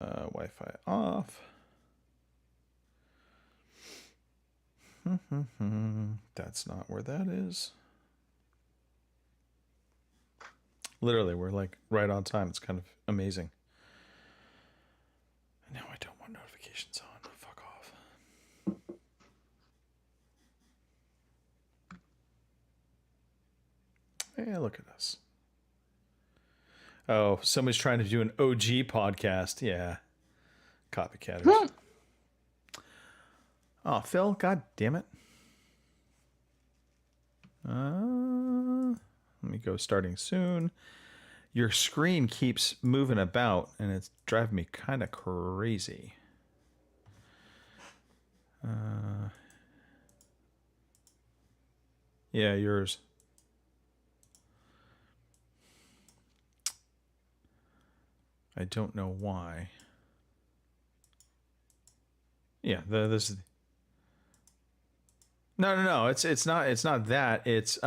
Wi-Fi off. That's not where that is. Literally, we're like right on time. It's kind of amazing. And now I don't want notifications on. Fuck off. Hey, look at us. Oh, somebody's trying to do an OG podcast. Yeah. Copycatters. Oh, Phil, god damn it. Let me go starting soon. Your screen keeps moving about and it's driving me kind of crazy. Yeah, yours. I don't know why. Yeah, this is. No. It's not that. It's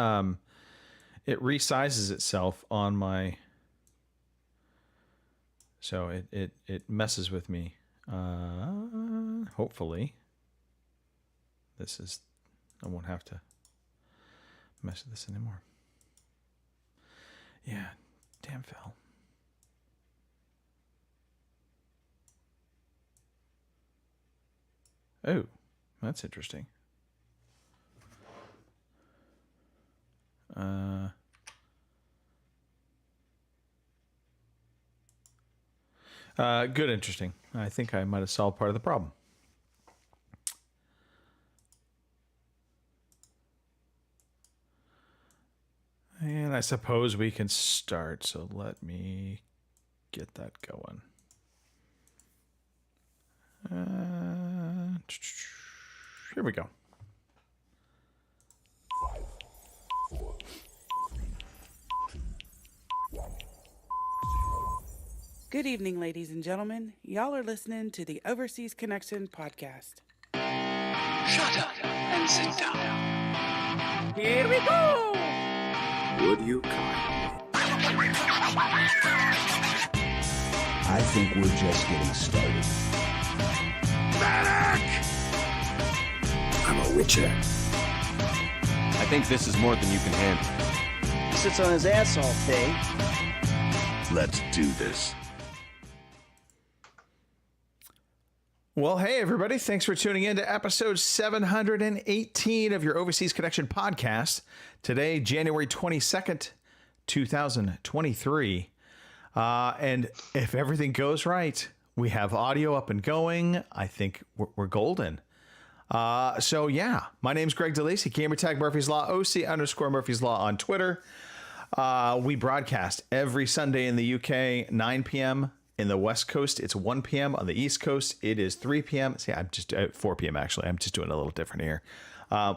it resizes itself on my. So it messes with me. Hopefully. I won't have to mess with this anymore. Yeah, damn Phil. Oh, that's interesting. Good, interesting. I think I might have solved part of the problem. And I suppose we can start. So let me get that going. Here we go. Good evening, ladies and gentlemen. Y'all are listening to the Overseas Connection podcast. Shut up and sit down. Here we go! Would you kindly? I think we're just getting started. Medic! I'm a witcher. I think this is more than you can handle. He sits on his ass all day. Let's do this. Well, hey, everybody. Thanks for tuning in to episode 718 of your Overseas Connection podcast. Today, January 22nd, 2023. And if everything goes right, we have audio up and going. I think we're golden. So, yeah, my name's Greg DeLacy, gamertag Murphy's Law, OC_Murphy's Law on Twitter. We broadcast every Sunday in the UK, 9 p.m. In the West Coast, it's 1 p.m. On the East Coast, it is 3 p.m. See, I'm just 4 p.m. actually. I'm just doing a little different here.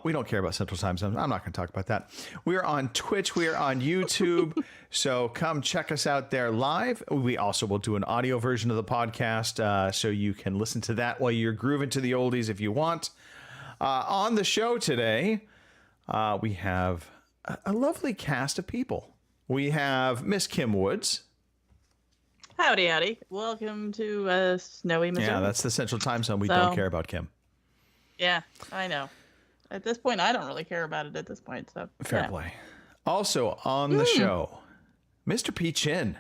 We don't care about Central Time Zone. I'm not going to talk about that. We are on Twitch. We are on YouTube. So come check us out there live. We also will do an audio version of the podcast, so you can listen to that while you're grooving to the oldies if you want. On the show today, we have a lovely cast of people. We have Miss Kim Woods. Howdy, howdy. Welcome to snowy Missouri. Yeah, that's the Central Time Zone. We don't care about Kim. Yeah, I know. At this point, I don't really care about it at this point. So Fair play. Also on the show, Mr. P. Chin.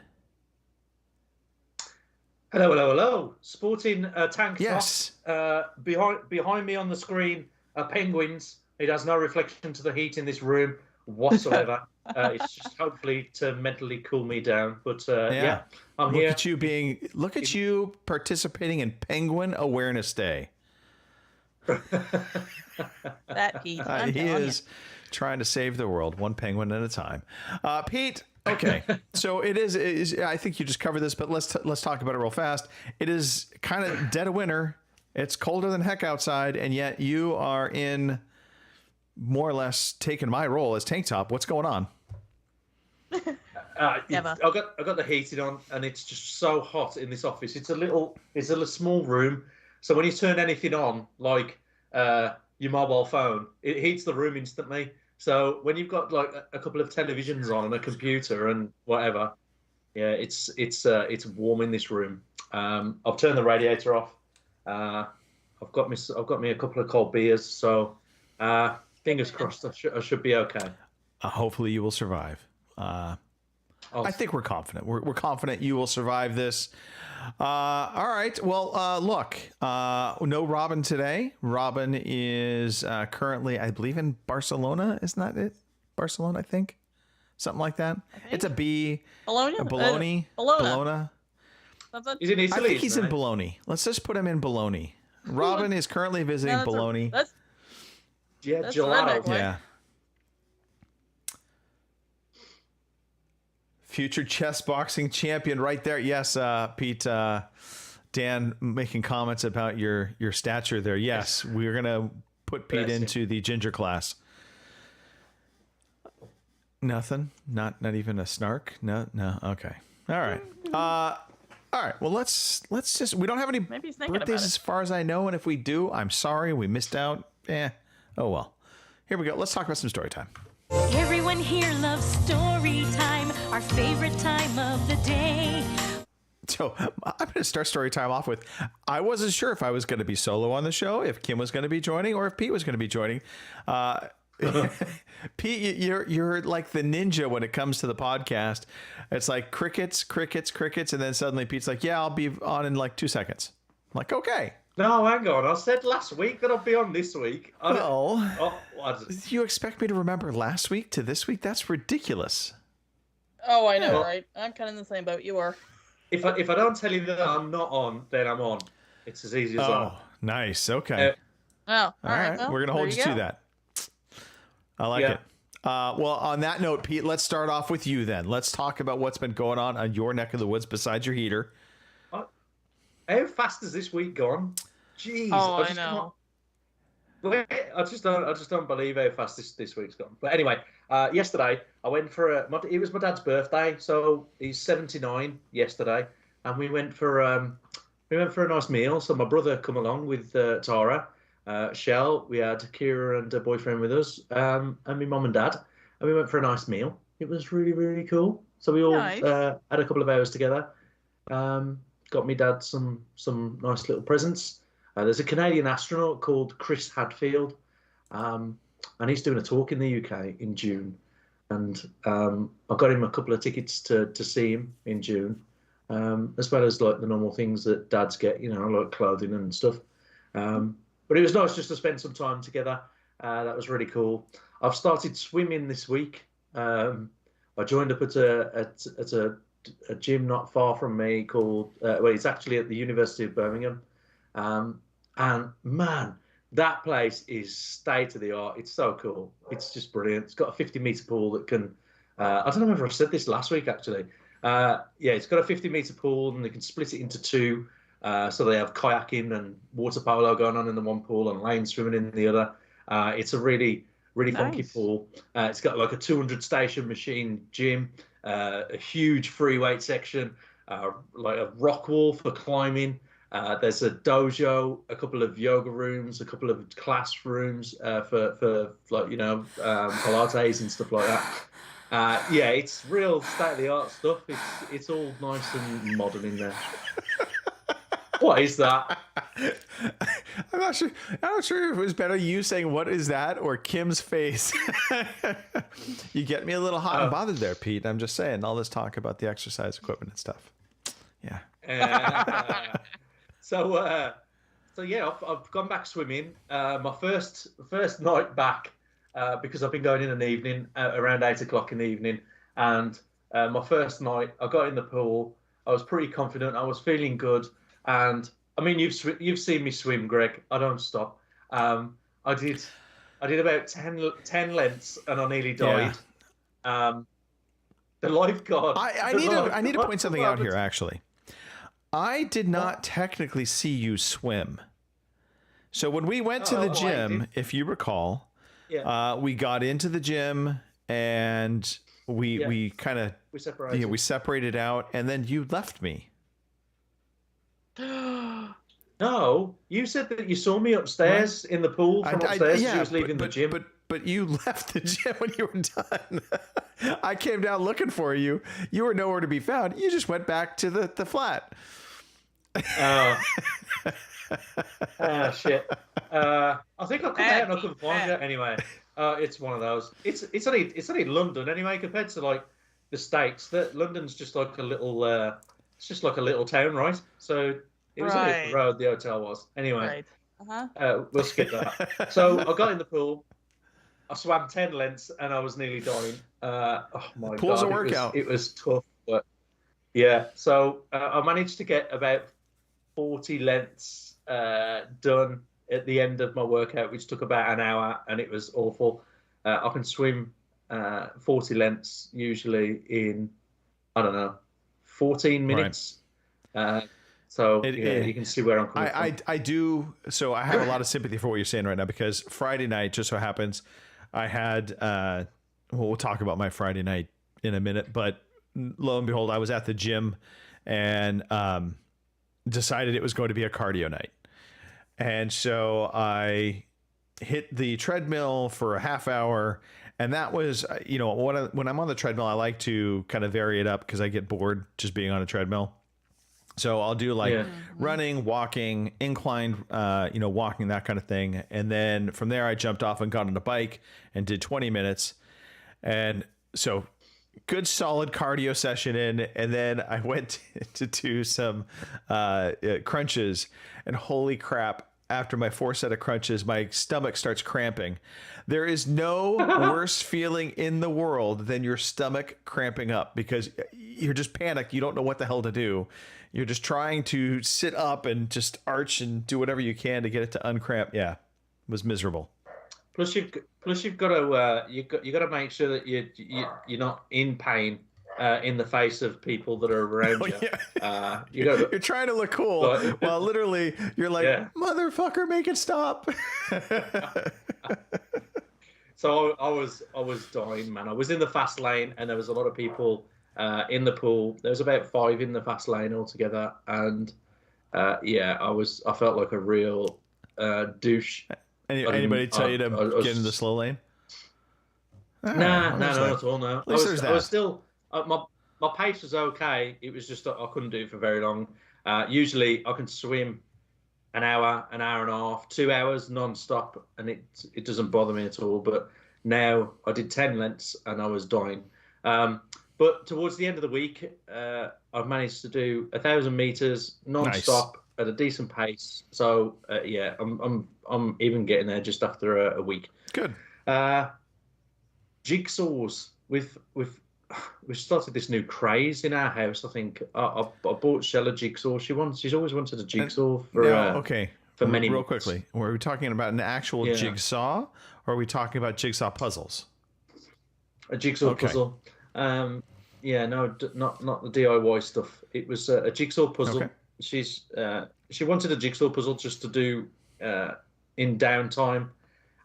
Hello. Sporting tank Yes. top. Behind me on the screen are penguins. It has no reflection to the heat in this room whatsoever. It's just hopefully to mentally cool me down. But yeah, I'm here. Look at you participating in Penguin Awareness Day. That heat. He is trying to save the world one penguin at a time. Pete. Okay, so it is. I think you just covered this, but let's talk about it real fast. It is kind of dead of winter. It's colder than heck outside, and yet you are in more or less taking my role as Tank Top. What's going on? I've got the heating on, and it's just so hot in this office. It's a small room, so when you turn anything on, like your mobile phone, it heats the room instantly. So when you've got like a couple of televisions on and a computer and whatever, yeah, it's warm in this room. I've turned the radiator off. I've got me a couple of cold beers, so fingers crossed I should be okay. Hopefully you will survive. I think we're confident. We're confident you will survive this. All right. Well, look, no Robin today. Robin is currently, I believe, in Barcelona. Isn't that it? Barcelona, I think. Something like that. It's a B. Bologna? Bologna. Bologna. He's in Italy. I think he's in Bologna. Let's just put him in Bologna. Robin is currently visiting Bologna. That's gelato. redneck, right? Yeah. Future chess boxing champion right there. Yes, Pete, Dan making comments about your stature there. Yes, we're going to put Pete into the ginger class. Nothing? Not even a snark? No. Okay. All right. All right. Well, let's just, we don't have any Maybe he's thinking birthdays about it. as far as I know. And if we do, I'm sorry. We missed out. Oh, well. Here we go. Let's talk about some story time. Everyone here loves story time, our favorite time of the day. So I'm going to start story time off with, I wasn't sure if I was going to be solo on the show, if Kim was going to be joining, or if Pete was going to be joining. Pete, you're like the ninja when it comes to the podcast. It's like crickets, and then suddenly Pete's like, yeah, I'll be on in like 2 seconds. I'm like, okay. No, hang on. I said last week that I'll be on this week. You expect me to remember last week to this week? That's ridiculous. Oh, I know, right? I'm kind of in the same boat you are. If I don't tell you that I'm not on, then I'm on. It's as easy as that. Oh, nice. Okay. All right. Well, We're going to hold you to go. that. I like it. Well, on that note, Pete, let's start off with you then. Let's talk about what's been going on your neck of the woods besides your heater. How fast has this week gone? Jeez. Oh, I know. I just don't believe how fast this week's gone. But anyway, yesterday I went for it was my dad's birthday, so he's 79 yesterday, and we went for a nice meal. So my brother come along with Tara, Shell. We had Kira and her boyfriend with us, and my mum and dad, and we went for a nice meal. It was really, really cool. So we all had a couple of hours together. Got me dad some nice little presents. There's a Canadian astronaut called Chris Hadfield, and he's doing a talk in the UK in June. And I got him a couple of tickets to see him in June, as well as like the normal things that dads get, like clothing and stuff. But it was nice just to spend some time together. That was really cool. I've started swimming this week. I joined up at a gym not far from me called, it's actually at the University of Birmingham. And man, that place is state of the art. It's so cool. It's just brilliant. It's got a 50-meter pool that can, I don't know if I said this last week actually. It's got a 50-meter pool and they can split it into two. So they have kayaking and water polo going on in the one pool and lane swimming in the other. It's a really, really funky pool. It's got like a 200 station machine gym, a huge free weight section, like a rock wall for climbing. There's a dojo, a couple of yoga rooms, a couple of classrooms for like Pilates and stuff like that. It's real state of the art stuff. It's all nice and modern in there. What is that? I'm not sure if it was better you saying "what is that" or Kim's face. You get me a little hot and bothered there, Pete. I'm just saying all this talk about the exercise equipment and stuff. Yeah. So I've gone back swimming. My first night back because I've been going in an evening around 8 o'clock in the evening, and my first night I got in the pool. I was pretty confident. I was feeling good, and I mean you've seen me swim, Greg. I don't stop. I did about 10 lengths and I nearly died. Yeah. The lifeguard. I need to point something out here actually. I did not technically see you swim. So when we went to the gym, if you recall, we got into the gym and we kind of we separated out, and then you left me. No, you said that you saw me upstairs in the pool from upstairs as you was leaving the gym. But you left the gym when you were done. I came down looking for you. You were nowhere to be found. You just went back to the flat. Oh, shit. I think I come out and I couldn't find it anyway. It's one of those. It's only London anyway compared to like the States. That London's just like a little. It's just like a little town, right? So it was only up Right. the road the hotel was. Anyway, Right. Uh-huh. we'll skip that. So I got in the pool. I swam 10 lengths and I was nearly dying. Oh my Pool's god, a workout. It was tough, but yeah. So I managed to get about 40 lengths done at the end of my workout, which took about an hour, and it was awful. I can swim 40 lengths usually in, I don't know, 14 minutes. So you can see where I'm coming from. I do. So I have a lot of sympathy for what you're saying right now, because Friday night, just so happens, I had, well, we'll talk about my Friday night in a minute, but lo and behold, I was at the gym and decided it was going to be a cardio night. And so I hit the treadmill for a half hour. And that was, when I'm on the treadmill, I like to kind of vary it up because I get bored just being on a treadmill. So I'll do running, walking, inclined, walking, that kind of thing. And then from there, I jumped off and got on a bike and did 20 minutes. And so good, solid cardio session in. And then I went to do some crunches. And holy crap, after my 4 set of crunches, my stomach starts cramping. There is no worse feeling in the world than your stomach cramping up, because you're just panicked. You don't know what the hell to do. You're just trying to sit up and just arch and do whatever you can to get it to uncramp. Yeah, it was miserable. Plus you've got to you got to make sure that you're not in pain in the face of people that are around you. Yeah. You're trying to look cool while literally you're like, motherfucker, make it stop. So I was dying, man. I was in the fast lane, and there was a lot of people in the pool. There was about 5 in the fast lane altogether, and I felt like a real douche. Anybody tell you to get in the slow lane? Nah, not at all. No, At least there's that. I was still my pace was okay. It was just that I couldn't do it for very long. Usually I can swim an hour and a half, 2 hours non-stop, and it doesn't bother me at all. But now I did 10 lengths and I was dying. But towards the end of the week, I've managed to do 1,000 meters non-stop at a decent pace. So I'm even getting there just after a week. Good. Jigsaws. We've started this new craze in our house. I think I bought Shell a jigsaw. She's always wanted a jigsaw for many real months. Quickly. Are we talking about an actual jigsaw, or are we talking about jigsaw puzzles? A jigsaw puzzle. Not the DIY stuff. It was a jigsaw puzzle. Okay. She wanted a jigsaw puzzle just to do in downtime,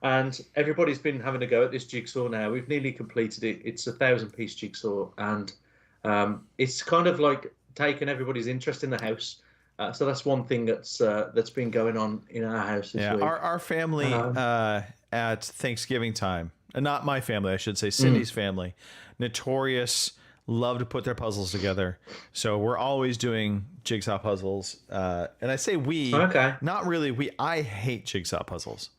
and everybody's been having a go at this jigsaw now. We've nearly completed it. It's a 1,000-piece jigsaw, and it's kind of like taken everybody's interest in the house. So that's one thing that's been going on in our house this week. Our family at Thanksgiving time, and not my family, I should say, Cindy's family, notorious, love to put their puzzles together. So we're always doing jigsaw puzzles. And I say not really we. I hate jigsaw puzzles.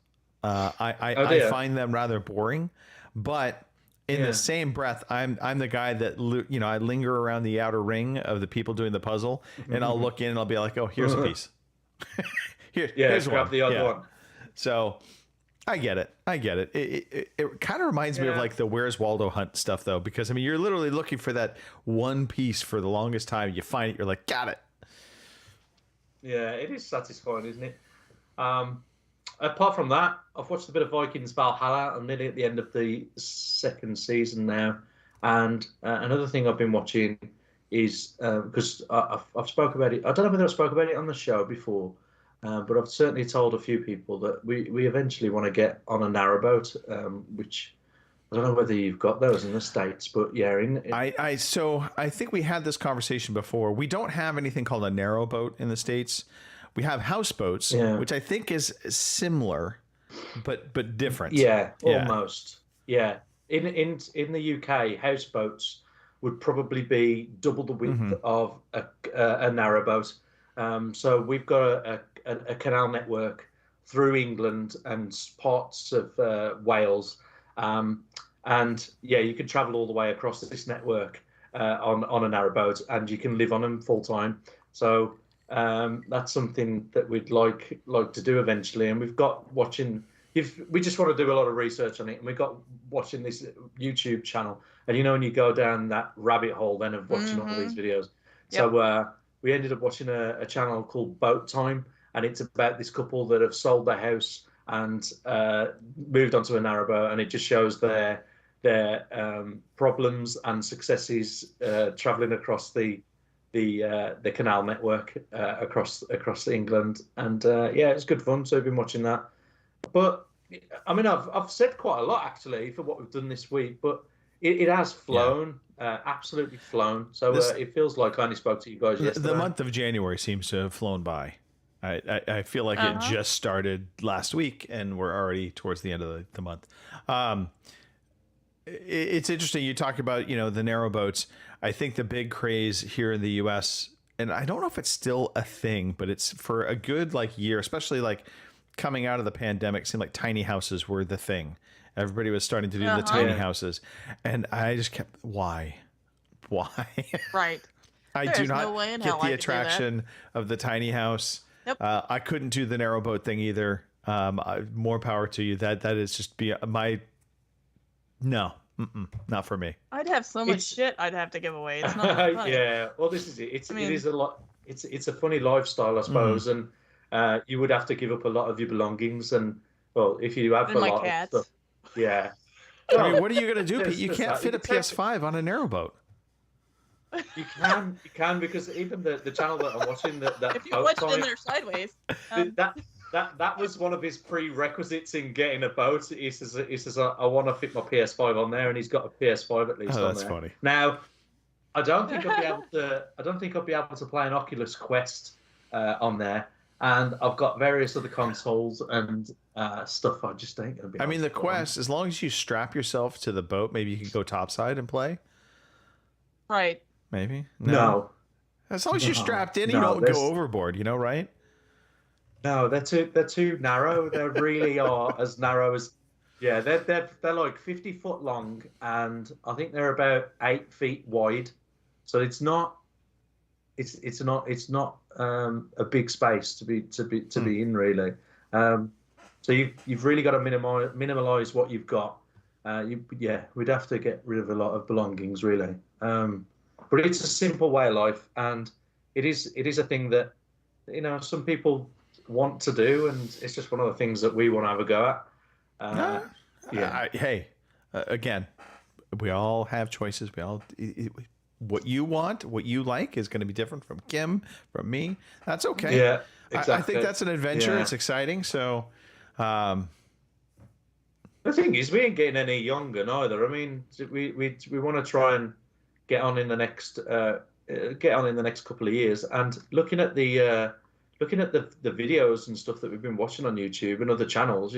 I find them rather boring, but in the same breath, I'm the guy that, I linger around the outer ring of the people doing the puzzle, and I'll look in and I'll be like, oh, here's a piece. Here's grab the other one. So I get it. It kind of reminds me of like the Where's Waldo Hunt stuff, though, because you're literally looking for that one piece for the longest time. You find it, you're like, got it. Yeah, it is satisfying, isn't it? Apart from that, I've watched a bit of Vikings Valhalla. I'm nearly at the end of the 2nd season now. And another thing I've been watching is, because I've spoke about it, I don't know whether I spoke about it on the show before, but I've certainly told a few people that we eventually want to get on a narrowboat, which I don't know whether you've got those in the States, but yeah. So I think we had this conversation before. We don't have anything called a narrowboat in the States. We have houseboats, which I think is similar, but different. Yeah, almost. Yeah. In the UK, houseboats would probably be double the width of a narrowboat. So we've got a canal network through England and parts of Wales. And yeah, you can travel all the way across this network on a narrowboat, and you can live on them full time. So that's something that we'd like to do eventually. And we've got watching. We just want to do a lot of research on it, and we've got watching this YouTube channel. And when you go down that rabbit hole then of watching all these videos. Yep. So we ended up watching a channel called Boat Time, and it's about this couple that have sold their house and moved onto a narrowboat, and it just shows their problems and successes traveling across the canal network across England. And yeah, it's good fun. So I've been watching that. But I mean, I've said quite a lot actually for what we've done this week, but it has flown, absolutely flown. So it feels like I only spoke to you guys yesterday. The month of January seems to have flown by. I feel like it just started last week, and we're already towards the end of the month. It's interesting. You talk about, the narrow boats. I think the big craze here in the U.S., and I don't know if it's still a thing, but it's for a good year, especially coming out of the pandemic, it seemed like tiny houses were the thing. Everybody was starting to do the tiny houses. And I just kept, why? Right. I There's do not no way in get hell I the could do that. attraction of the tiny house. Yep. I couldn't do the narrow boat thing either. More power to you. That is just no, not for me. I'd have so much shit I'd have to give away. It's not that funny. Yeah. Well, this is it. It is a lot. It's a funny lifestyle, I suppose, and you would have to give up a lot of your belongings, and well, if you have And a my lot cats. of stuff, yeah. I mean, what are you going to do, Pete? You there's can't that. fit a You can take- PS5 on a narrow boat. You can because even the channel that I'm watching, that If you Boat watched Time, in there sideways, that was one of his prerequisites in getting a boat. He says I want to fit my PS5 on there, and he's got a PS5 at least Oh, on that's there. funny. Now, I don't think I'll be able to. I don't think I'll be able to play an Oculus Quest on there, and I've got various other consoles and stuff. I just ain't gonna be. I able mean, to the put on. Quest, as long as you strap yourself to the boat, maybe you can go topside and play. right? Maybe No, As long as you're No. strapped in, you No, don't there's- go overboard. Right? no, they're too narrow. They really are as narrow as. Yeah, they're like 50 foot long, and I think they're about 8 feet wide. So it's not. It's not a big space to be in really. So you've really got to minimize what you've got. We'd have to get rid of a lot of belongings really. But it's a simple way of life, and it is a thing that some people want to do, and it's just one of the things that we want to have a go at. Again, we all have choices. We all what you want, what you like, is going to be different from Kim, from me. That's okay. Yeah, I exactly. think that's an adventure. Yeah. It's exciting. So, The thing is, we ain't getting any younger neither. I mean, we want to try and get on in the next couple of years. And looking at the videos and stuff that we've been watching on YouTube and other channels,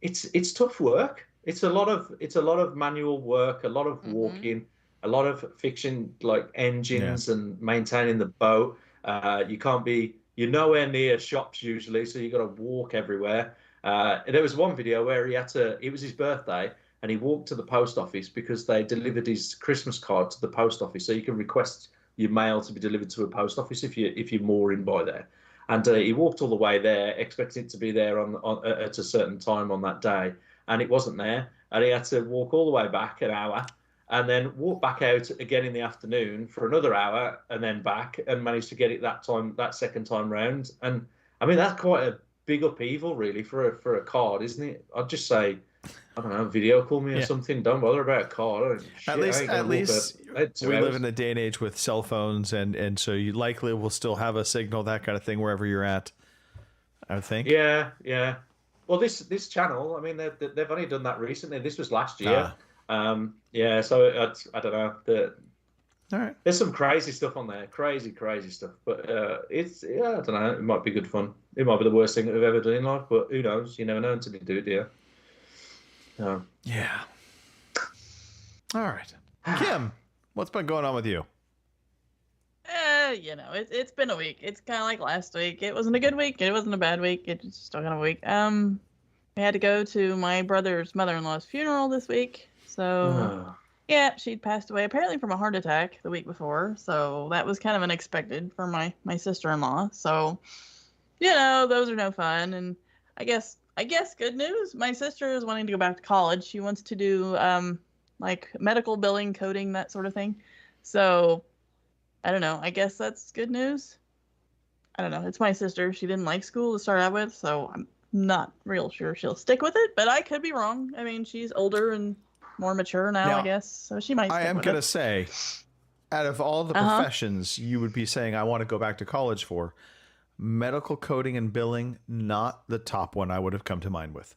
it's tough work. It's a lot of manual work, a lot of walking, a lot of fixing engines and maintaining the boat. You're nowhere near shops usually, so you got to walk everywhere. There was one video where it was his birthday, and he walked to the post office because they delivered his Christmas card to the post office. So you can request your mail to be delivered to a post office if you're mooring by there. And he walked all the way there, expecting it to be there at a certain time on that day, and it wasn't there. And he had to walk all the way back an hour, and then walk back out again in the afternoon for another hour, and then back, and managed to get it that second time round. And I mean, that's quite a big upheaval really for a card, isn't it? I'd just say, I don't know, video call me or something. Don't bother about a card. at least we live in a day and age with cell phones, and so you likely will still have a signal, that kind of thing, wherever you're at, I would think. Yeah. Well, this channel, I mean, they've only done that recently. This was last year. So I don't know. All right. There's some crazy stuff on there, crazy stuff. But I don't know. It might be good fun. It might be the worst thing that we've ever done in life, but who knows? You never know until you do it, do you? Yeah. All right. Kim, what's been going on with you? it's been a week. It's kind of like last week. It wasn't a good week. It wasn't a bad week. It's just still kind of a week. I had to go to my brother's mother-in-law's funeral this week. So, yeah, she'd passed away apparently from a heart attack the week before. So that was kind of unexpected for my sister-in-law. So, those are no fun. And I guess good news. My sister is wanting to go back to college. She wants to do like medical billing, coding, that sort of thing. So I don't know. I guess that's good news. I don't know. It's my sister. She didn't like school to start out with, so I'm not real sure she'll stick with it, but I could be wrong. I mean, she's older and more mature now, I guess, so she might stick I am with going to it. say, out of all the professions you would be saying I want to go back to college for, medical coding and billing, not the top one I would have come to mind with.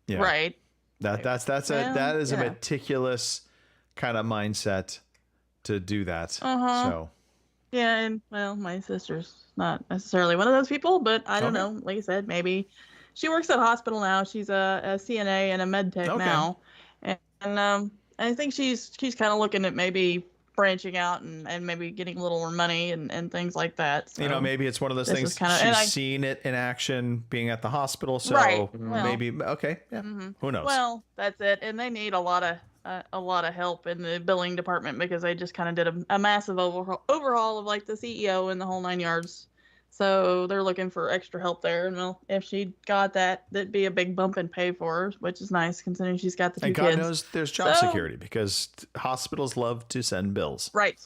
Yeah. Right. That is a meticulous kind of mindset to do that. So yeah, and well, my sister's not necessarily one of those people, but I don't know. Like I said, maybe she works at a hospital now. She's a CNA and a med tech now, and I think she's kind of looking at maybe branching out and maybe getting a little more money and things like that. So maybe it's one of those things she's seen it in action being at the hospital. So maybe, who knows? Well, that's it. And they need a lot of help in the billing department because they just kind of did a massive overhaul of like the CEO and the whole 9 yards. So they're looking for extra help there. And well, if she got that, that'd be a big bump in pay for her, which is nice considering she's got the two kids. And God knows there's job security because hospitals love to send bills. Right.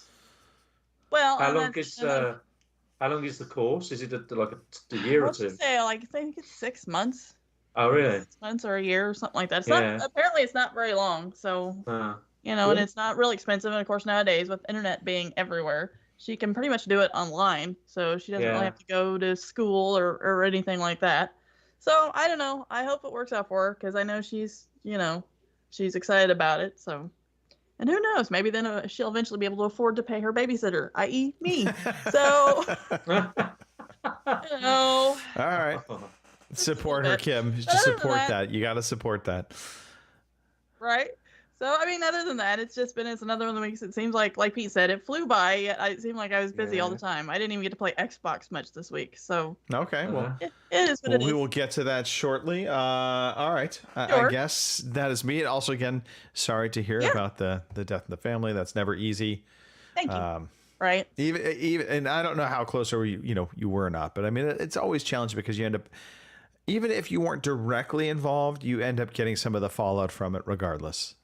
Well, how long is the course? Is it like a year or two? I think it's 6 months. Oh, really? 6 months or a year or something like that. It's not, apparently it's not very long. So, and it's not really expensive. And of course, nowadays with internet being everywhere, she can pretty much do it online. So she doesn't really have to go to school or anything like that. So I don't know. I hope it works out for her because I know she's excited about it. So, and who knows? Maybe then she'll eventually be able to afford to pay her babysitter, i.e. me. So, All right. Support her, Kim. Just support that. You got to support that. Right. So, I mean, other than that, it's another one of the weeks. It seems like Pete said, it flew by. Yet it seemed like I was busy all the time. I didn't even get to play Xbox much this week. So, okay. Well, it is what it is. We will get to that shortly. All right. Sure. I guess that is me. And also, again, sorry to hear about the death in the family. That's never easy. Thank you. Right. Even, and I don't know how close you were or not, but I mean, it's always challenging because you end up, even if you weren't directly involved, you end up getting some of the fallout from it regardless.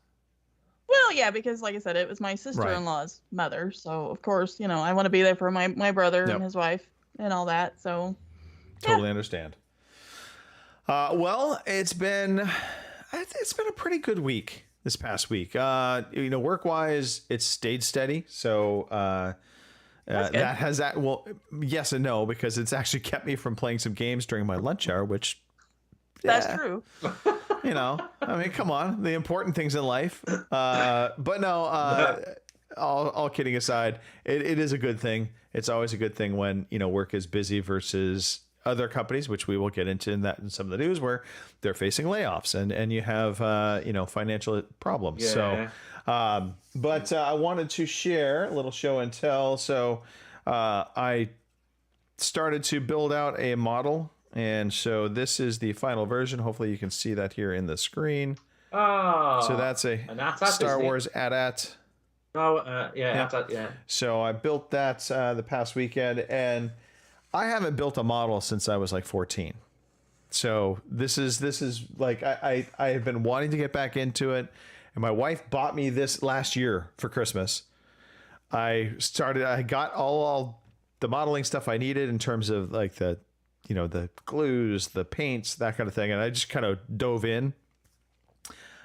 Well, yeah, because like I said, it was my sister-in-law's mother. So, of course, I want to be there for my brother and his wife and all that. So, totally understand. Well, it's been a pretty good week this past week. Work-wise, it's stayed steady. So, that has that. Well, yes and no, because it's actually kept me from playing some games during my lunch hour, which that's true. I mean, come on, the important things in life. But no, all kidding aside, it is a good thing. It's always a good thing when, work is busy versus other companies, which we will get into in some of the news where they're facing layoffs and you have, financial problems. Yeah. So, but I wanted to share a little show and tell. So I started to build out a model. And so this is the final version. Hopefully you can see that here in the screen. Oh. So that's a Star Wars AT-AT. Oh, AT-AT, yeah. So I built that the past weekend, and I haven't built a model since I was like 14. So this is like I have been wanting to get back into it, and my wife bought me this last year for Christmas. I got all the modeling stuff I needed in terms of like the glues, the paints, that kind of thing. And I just kind of dove in,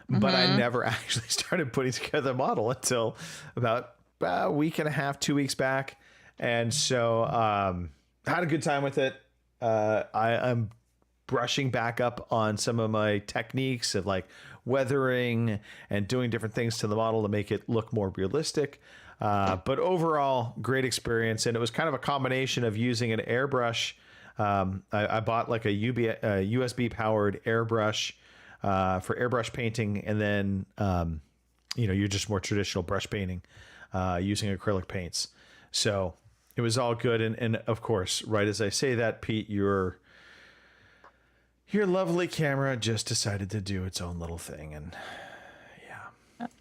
but I never actually started putting together a model until about a week and a half, 2 weeks back. And so, had a good time with it. I'm brushing back up on some of my techniques of like weathering and doing different things to the model to make it look more realistic. But overall, great experience. And it was kind of a combination of using an airbrush. I bought like a USB powered airbrush for airbrush painting, and then you're just more traditional brush painting using acrylic paints. So It was all good, and of course, right as I say that, Pete, your lovely camera just decided to do its own little thing, and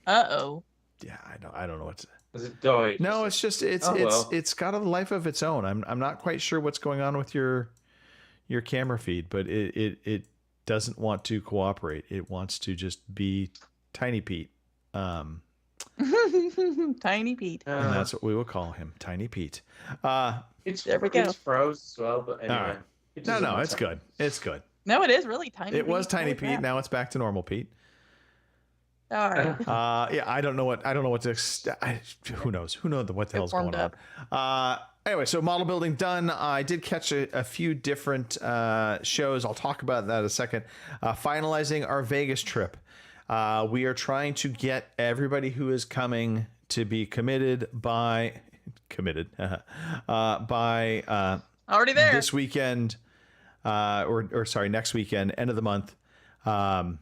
Uh-oh. yeah, I don't know what to. Has it died? No, it's just it's got a life of its own. I'm not quite sure what's going on with your camera feed, but it doesn't want to cooperate. It wants to just be Tiny Pete. Tiny Pete. And that's what we will call him, Tiny Pete. There we go. It's froze as well, but anyway. All right. It No, doesn't it's matter. good. It's good. No, it is really Tiny Pete. It was Tiny Holy Pete. crap. Now it's back to normal Pete. All right. Yeah, I don't know what to. Who knows? Who knows what the hell's going warmed on? Anyway, so model building done. I did catch a few different shows. I'll talk about that in a second. Finalizing our Vegas trip. We are trying to get everybody who is coming to be committed by Already there. this weekend, or sorry, next weekend, end of the month. And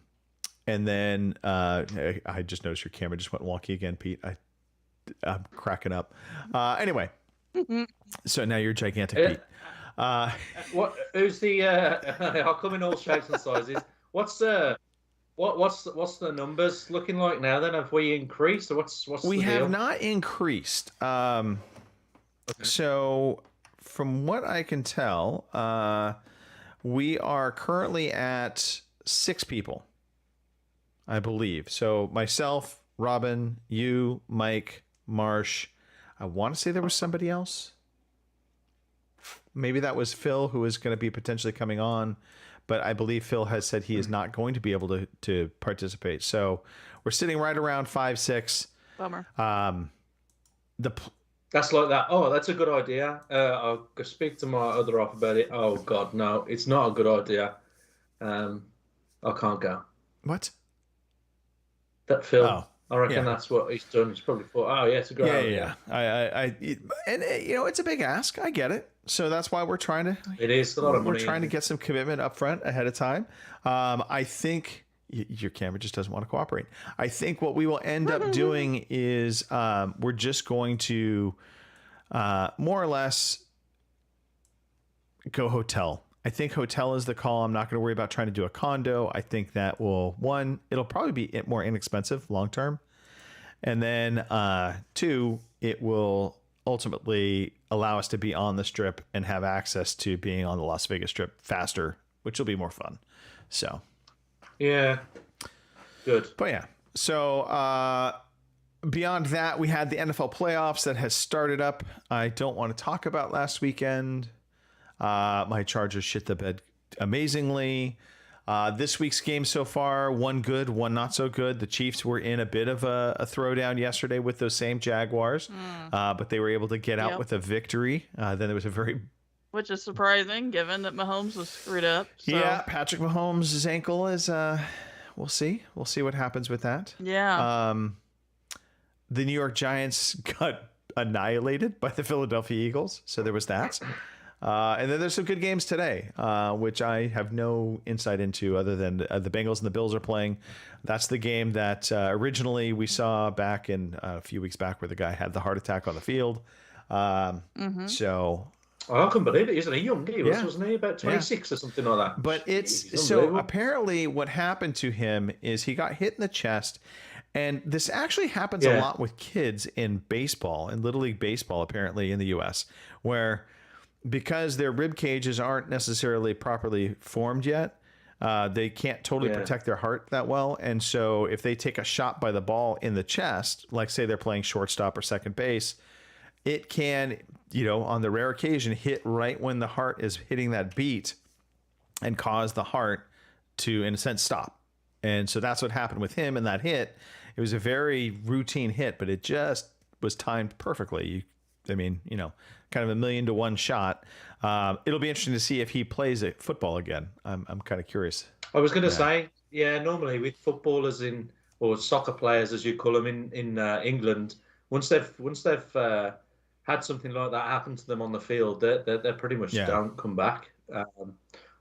then I just noticed your camera just went wonky again, Pete. I'm cracking up. Anyway, so now you're gigantic, Pete. What? Who's the? I'll come in all shapes and sizes. What's the numbers looking like now? Then have we increased, or what's We the have deal? not increased. So from what I can tell, we are currently at 6 people, I believe. So myself, Robin, you, Mike, Marsh. I want to say there was somebody else. Maybe that was Phil, who is going to be potentially coming on, but I believe Phil has said he is not going to be able to participate. So we're sitting right around 5, 6. Bummer. That's like that. Oh, that's a good idea. I'll go speak to my other half about it. Oh God, no, it's not a good idea. I can't go. What? That Phil. Oh, I reckon yeah. that's what he's done. He's probably thought, oh yeah, it's a great idea. And it's a big ask. I get it. So that's why we're trying to. It is a lot of money. We're trying to get some commitment up front ahead of time. I think your camera just doesn't want to cooperate. I think what we will end up doing is we're just going to more or less go hotel. I think hotel is the call. I'm not going to worry about trying to do a condo. I think that it'll probably be more inexpensive long term. And then 2, it will ultimately allow us to be on the strip and have access to being on the Las Vegas Strip faster, which will be more fun. So, Yeah. Good. but yeah. So, beyond that, we had the NFL playoffs that has started up. I don't want to talk about last weekend. My Chargers shit the bed amazingly. This week's game so far, one good, one not so good. The Chiefs were in a bit of a throwdown yesterday with those same Jaguars, but they were able to get out Yep. with a victory. Then there was a very Which is surprising, given that Mahomes was screwed up. So. yeah, Patrick Mahomes' ankle is we'll see what happens with that. Yeah. The New York Giants got annihilated by the Philadelphia Eagles, so there was that. And then there's some good games today, which I have no insight into other than the Bengals and the Bills are playing. That's the game that originally we saw back in a few weeks back where the guy had the heart attack on the field. So, I can't believe it. He wasn't young, he was, Yeah. wasn't he? About 26 or something like that. but He's it's so unbelievable. apparently what happened to him is he got hit in the chest. And this actually happens a Yeah. lot with kids in baseball, in Little League Baseball, apparently in the U.S., where because their rib cages aren't necessarily properly formed yet, they can't totally Yeah. protect their heart that well. And so if they take a shot by the ball in the chest, like say they're playing shortstop or second base, it can, on the rare occasion, hit right when the heart is hitting that beat and cause the heart to, in a sense, stop. And so that's what happened with him in that hit. It was a very routine hit, but it just was timed perfectly. Kind of 1,000,000 to 1 shot. It'll be interesting to see if he plays football again. I'm kind of curious. I was going to say, yeah, normally with footballers or soccer players, as you call them in England, once they've had something like that happen to them on the field, they pretty much don't come back.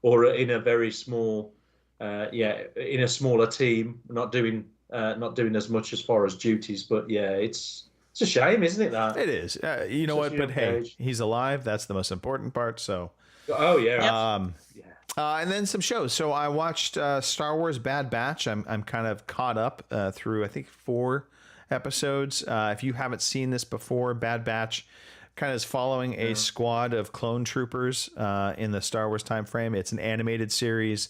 Or in a very small, in a smaller team, not doing as much as far as duties. But yeah, it's It's a shame, isn't it? That It is. You know Such what? a But young hey, age. he's alive. That's the most important part. So, Oh yeah. and then some shows. So I watched Star Wars Bad Batch. I'm kind of caught up through, I think, 4 episodes. If you haven't seen this before, Bad Batch kind of is following a squad of clone troopers in the Star Wars time frame. It's an animated series,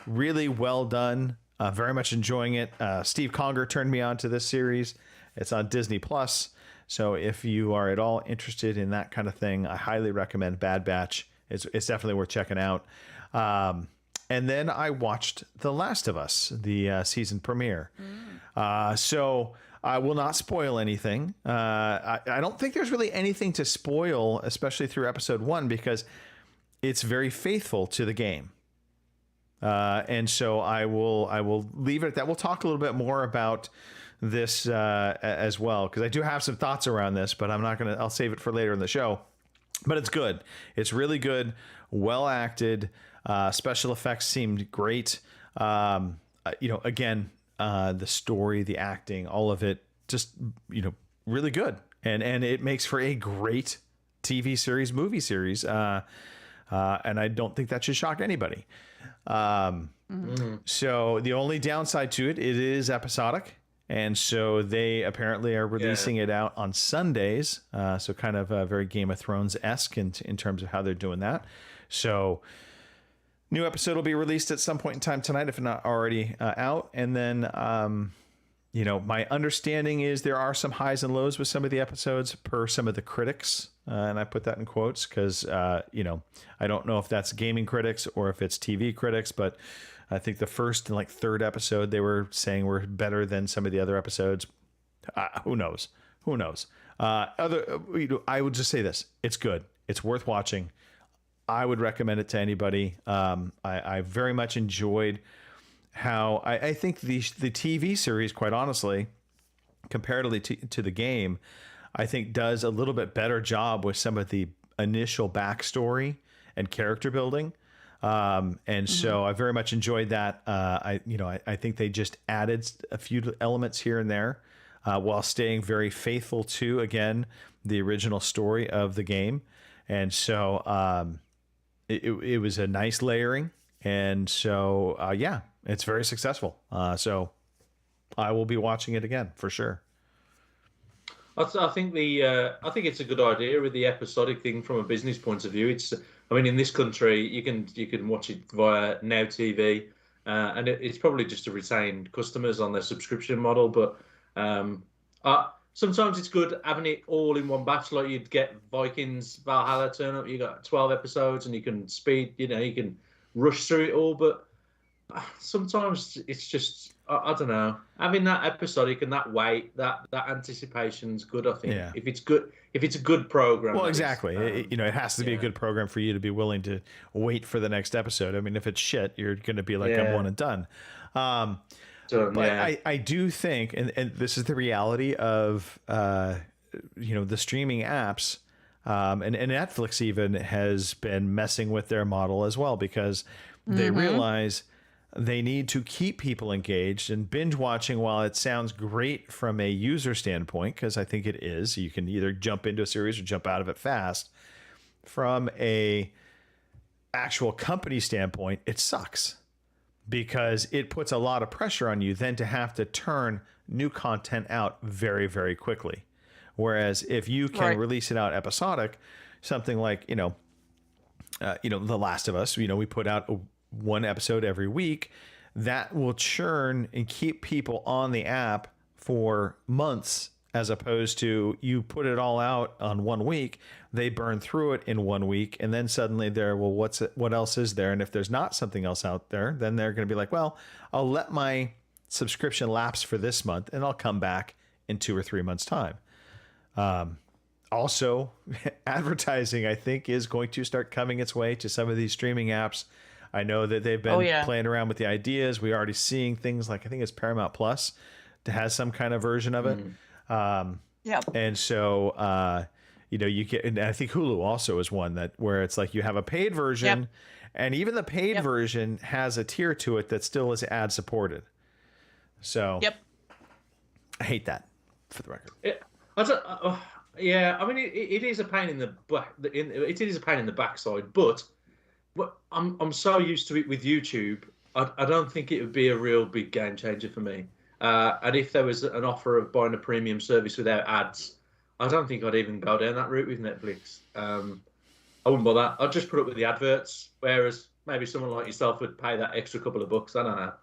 really well done. Very much enjoying it. Steve Conger turned me on to this series. It's on Disney Plus. So if you are at all interested in that kind of thing, I highly recommend Bad Batch. It's definitely worth checking out. And then I watched The Last of Us, the season premiere. So I will not spoil anything. I don't think there's really anything to spoil, especially through episode 1, because it's very faithful to the game. And so I will leave it at that. We'll talk a little bit more about this as well, because I do have some thoughts around this, but I'll save it for later in the show. But it's good. It's really good. Well acted. Special effects seemed great. Again, the story, the acting, all of it, just, really good. And it makes for a great TV series, movie series. And I don't think that should shock anybody. So the only downside to it is episodic. And so they apparently are releasing it out on Sundays. So kind of very Game of Thrones-esque in terms of how they're doing that. So new episode will be released at some point in time tonight, if not already out. And then, my understanding is there are some highs and lows with some of the episodes per some of the critics. And I put that in quotes because, I don't know if that's gaming critics or if it's TV critics, but I think the first and third episode they were saying were better than some of the other episodes. Who knows? I would just say this: it's good. It's worth watching. I would recommend it to anybody. I very much enjoyed how I think the TV series, quite honestly, comparatively to the game, I think does a little bit better job with some of the initial backstory and character building. So I very much enjoyed that. I think they just added a few elements here and there, while staying very faithful to, again, the original story of the game. And so, it was a nice layering. And so, it's very successful. So I will be watching it again for sure. I think it's a good idea with the episodic thing from a business point of view. In this country, you can watch it via Now TV, and it's probably just to retain customers on their subscription model. But sometimes it's good having it all in one batch. Like you'd get Vikings Valhalla turn up, you got 12 episodes, and you can you can rush through it all. But sometimes it's just, I don't know, having that episodic and that wait, that anticipation's good. I think if it's a good program. Well, exactly. It has to be a good program for you to be willing to wait for the next episode. I mean, if it's shit, you're going to be like, I'm one and done. I do think, and this is the reality of, the streaming apps, and Netflix even has been messing with their model as well, because they realize they need to keep people engaged. And binge watching, while it sounds great from a user standpoint, because I think it is, you can either jump into a series or jump out of it fast. From a actual company standpoint, it sucks, because it puts a lot of pressure on you then to have to turn new content out very, very quickly. Whereas if you can release it out episodic, something like, The Last of Us, we put out one episode every week, that will churn and keep people on the app for months, as opposed to you put it all out on 1 week, they burn through it in 1 week, and then suddenly what else is there? And if there's not something else out there, then they're going to be like, well, I'll let my subscription lapse for this month and I'll come back in 2 or 3 months' time. Also, advertising, I think, is going to start coming its way to some of these streaming apps. I know that they've been playing around with the ideas. We're already seeing things like, I think it's Paramount Plus has some kind of version of it. And so, you get, and I think Hulu also is one where it's like you have a paid version, and even the paid version has a tier to it that still is ad supported. So I hate that, for the record. I don't. Yeah, I mean, it is a pain in the back. It is a pain in the backside, but I'm so used to it with YouTube. I don't think it would be a real big game changer for me. And if there was an offer of buying a premium service without ads, I don't think I'd even go down that route with Netflix. I wouldn't bother. I'd just put up with the adverts. Whereas maybe someone like yourself would pay that extra couple of bucks. I don't know.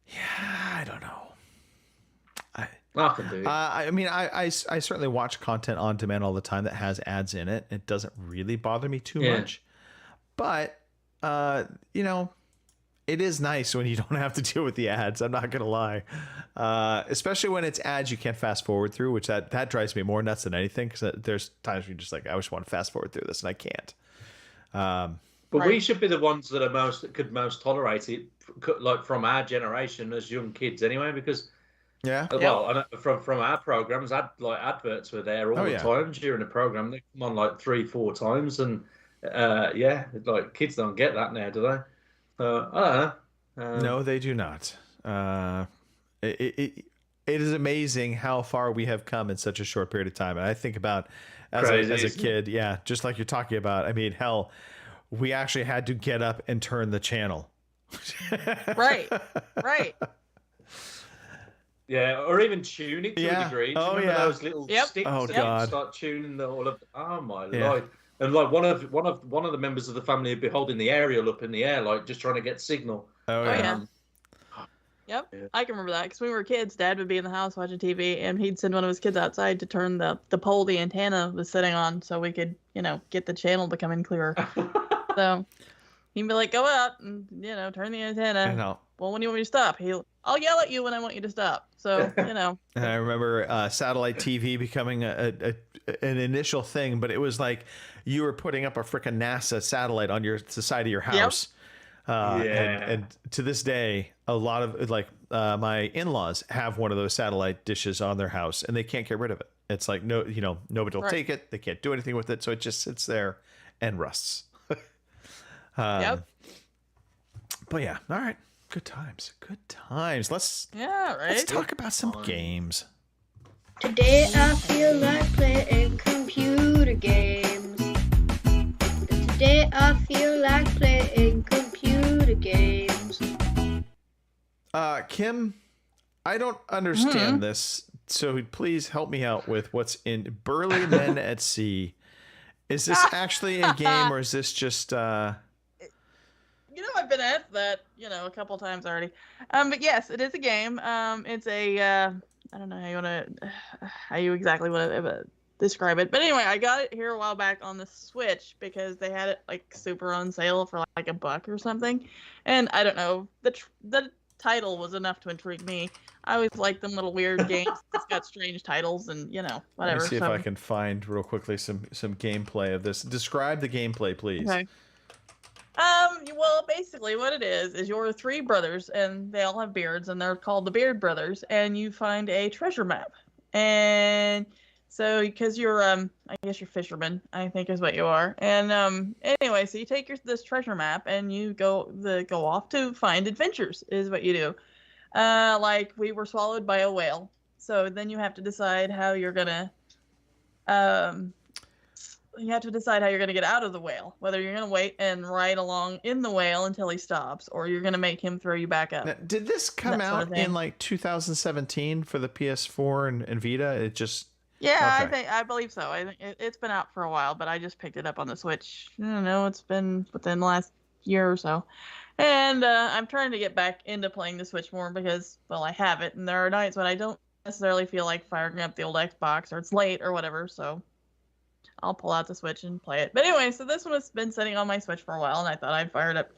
Yeah, I don't know. I can do it. I mean, I certainly watch content on demand all the time that has ads in it. It doesn't really bother me too much. But, you know, it is nice when you don't have to deal with the ads. I'm not going to lie. Especially when it's ads you can't fast forward through, which that drives me more nuts than anything. Because there's times where you're just like, I just want to fast forward through this and I can't. But we should be the ones that could most tolerate it, like from our generation as young kids anyway, because well, from our programs, adverts were there all the time during the program. They come on like 3-4 times, and like kids don't get that now, do they? I don't know. No, they do not. It is amazing how far we have come in such a short period of time. And I think about as a kid, just like you're talking about. I mean, hell, we actually had to get up and turn the channel. Right. Yeah, or even tune it to a degree. Do you remember those little sticks? Oh God! Start tuning all of. Oh my Lord! And like one of the members of the family would be holding the aerial up in the air, like just trying to get signal. Oh yeah. Yep, yeah. I can remember that because when we were kids, Dad would be in the house watching TV, and he'd send one of his kids outside to turn the pole the antenna was sitting on, so we could, get the channel to come in clearer. So he'd be like, "Go out and turn the antenna." I know. Well, when do you want me to stop? I'll yell at you when I want you to stop. So And I remember satellite TV becoming an initial thing, but it was like you were putting up a frickin' NASA satellite on the side of your house. And to this day, a lot of my in-laws have one of those satellite dishes on their house, and they can't get rid of it. It's like nobody will take it. They can't do anything with it, so it just sits there and rusts. But yeah, all right. Good times. Let's talk about some games. Today I feel like playing computer games. Today I feel like playing computer games. Kim, I don't understand this, so please help me out with what's in Burly Men at Sea. Is this actually a game, or is this just I've been asked that, a couple times already. But yes, it is a game. It's a, I don't know how you exactly want to describe it. But anyway, I got it here a while back on the Switch because they had it super on sale for like $1 or something. And I don't know, the title was enough to intrigue me. I always like them little weird games that's got strange titles and, whatever. Let me see if I can find real quickly some gameplay of this. Describe the gameplay, please. Okay. Well, basically what it is you're 3 brothers and they all have beards and they're called the Beard Brothers, and you find a treasure map. And so because you're I guess you're fishermen, I think is what you are. And anyway, so you take this treasure map and you go off to find adventures is what you do. Like we were swallowed by a whale. So then you have to decide how you're going to get out of the whale, whether you're going to wait and ride along in the whale until he stops, or you're going to make him throw you back up. Now, did this come out in 2017 for the PS4 and Vita? It just... Yeah, okay. I believe so. I think it's been out for a while, but I just picked it up on the Switch. I don't know, it's been within the last year or so. And I'm trying to get back into playing the Switch more because, well, I have it, and there are nights when I don't necessarily feel like firing up the old Xbox, or it's late or whatever, so I'll pull out the Switch and play it. But anyway, so this one has been sitting on my Switch for a while, and I thought I'd fire it up.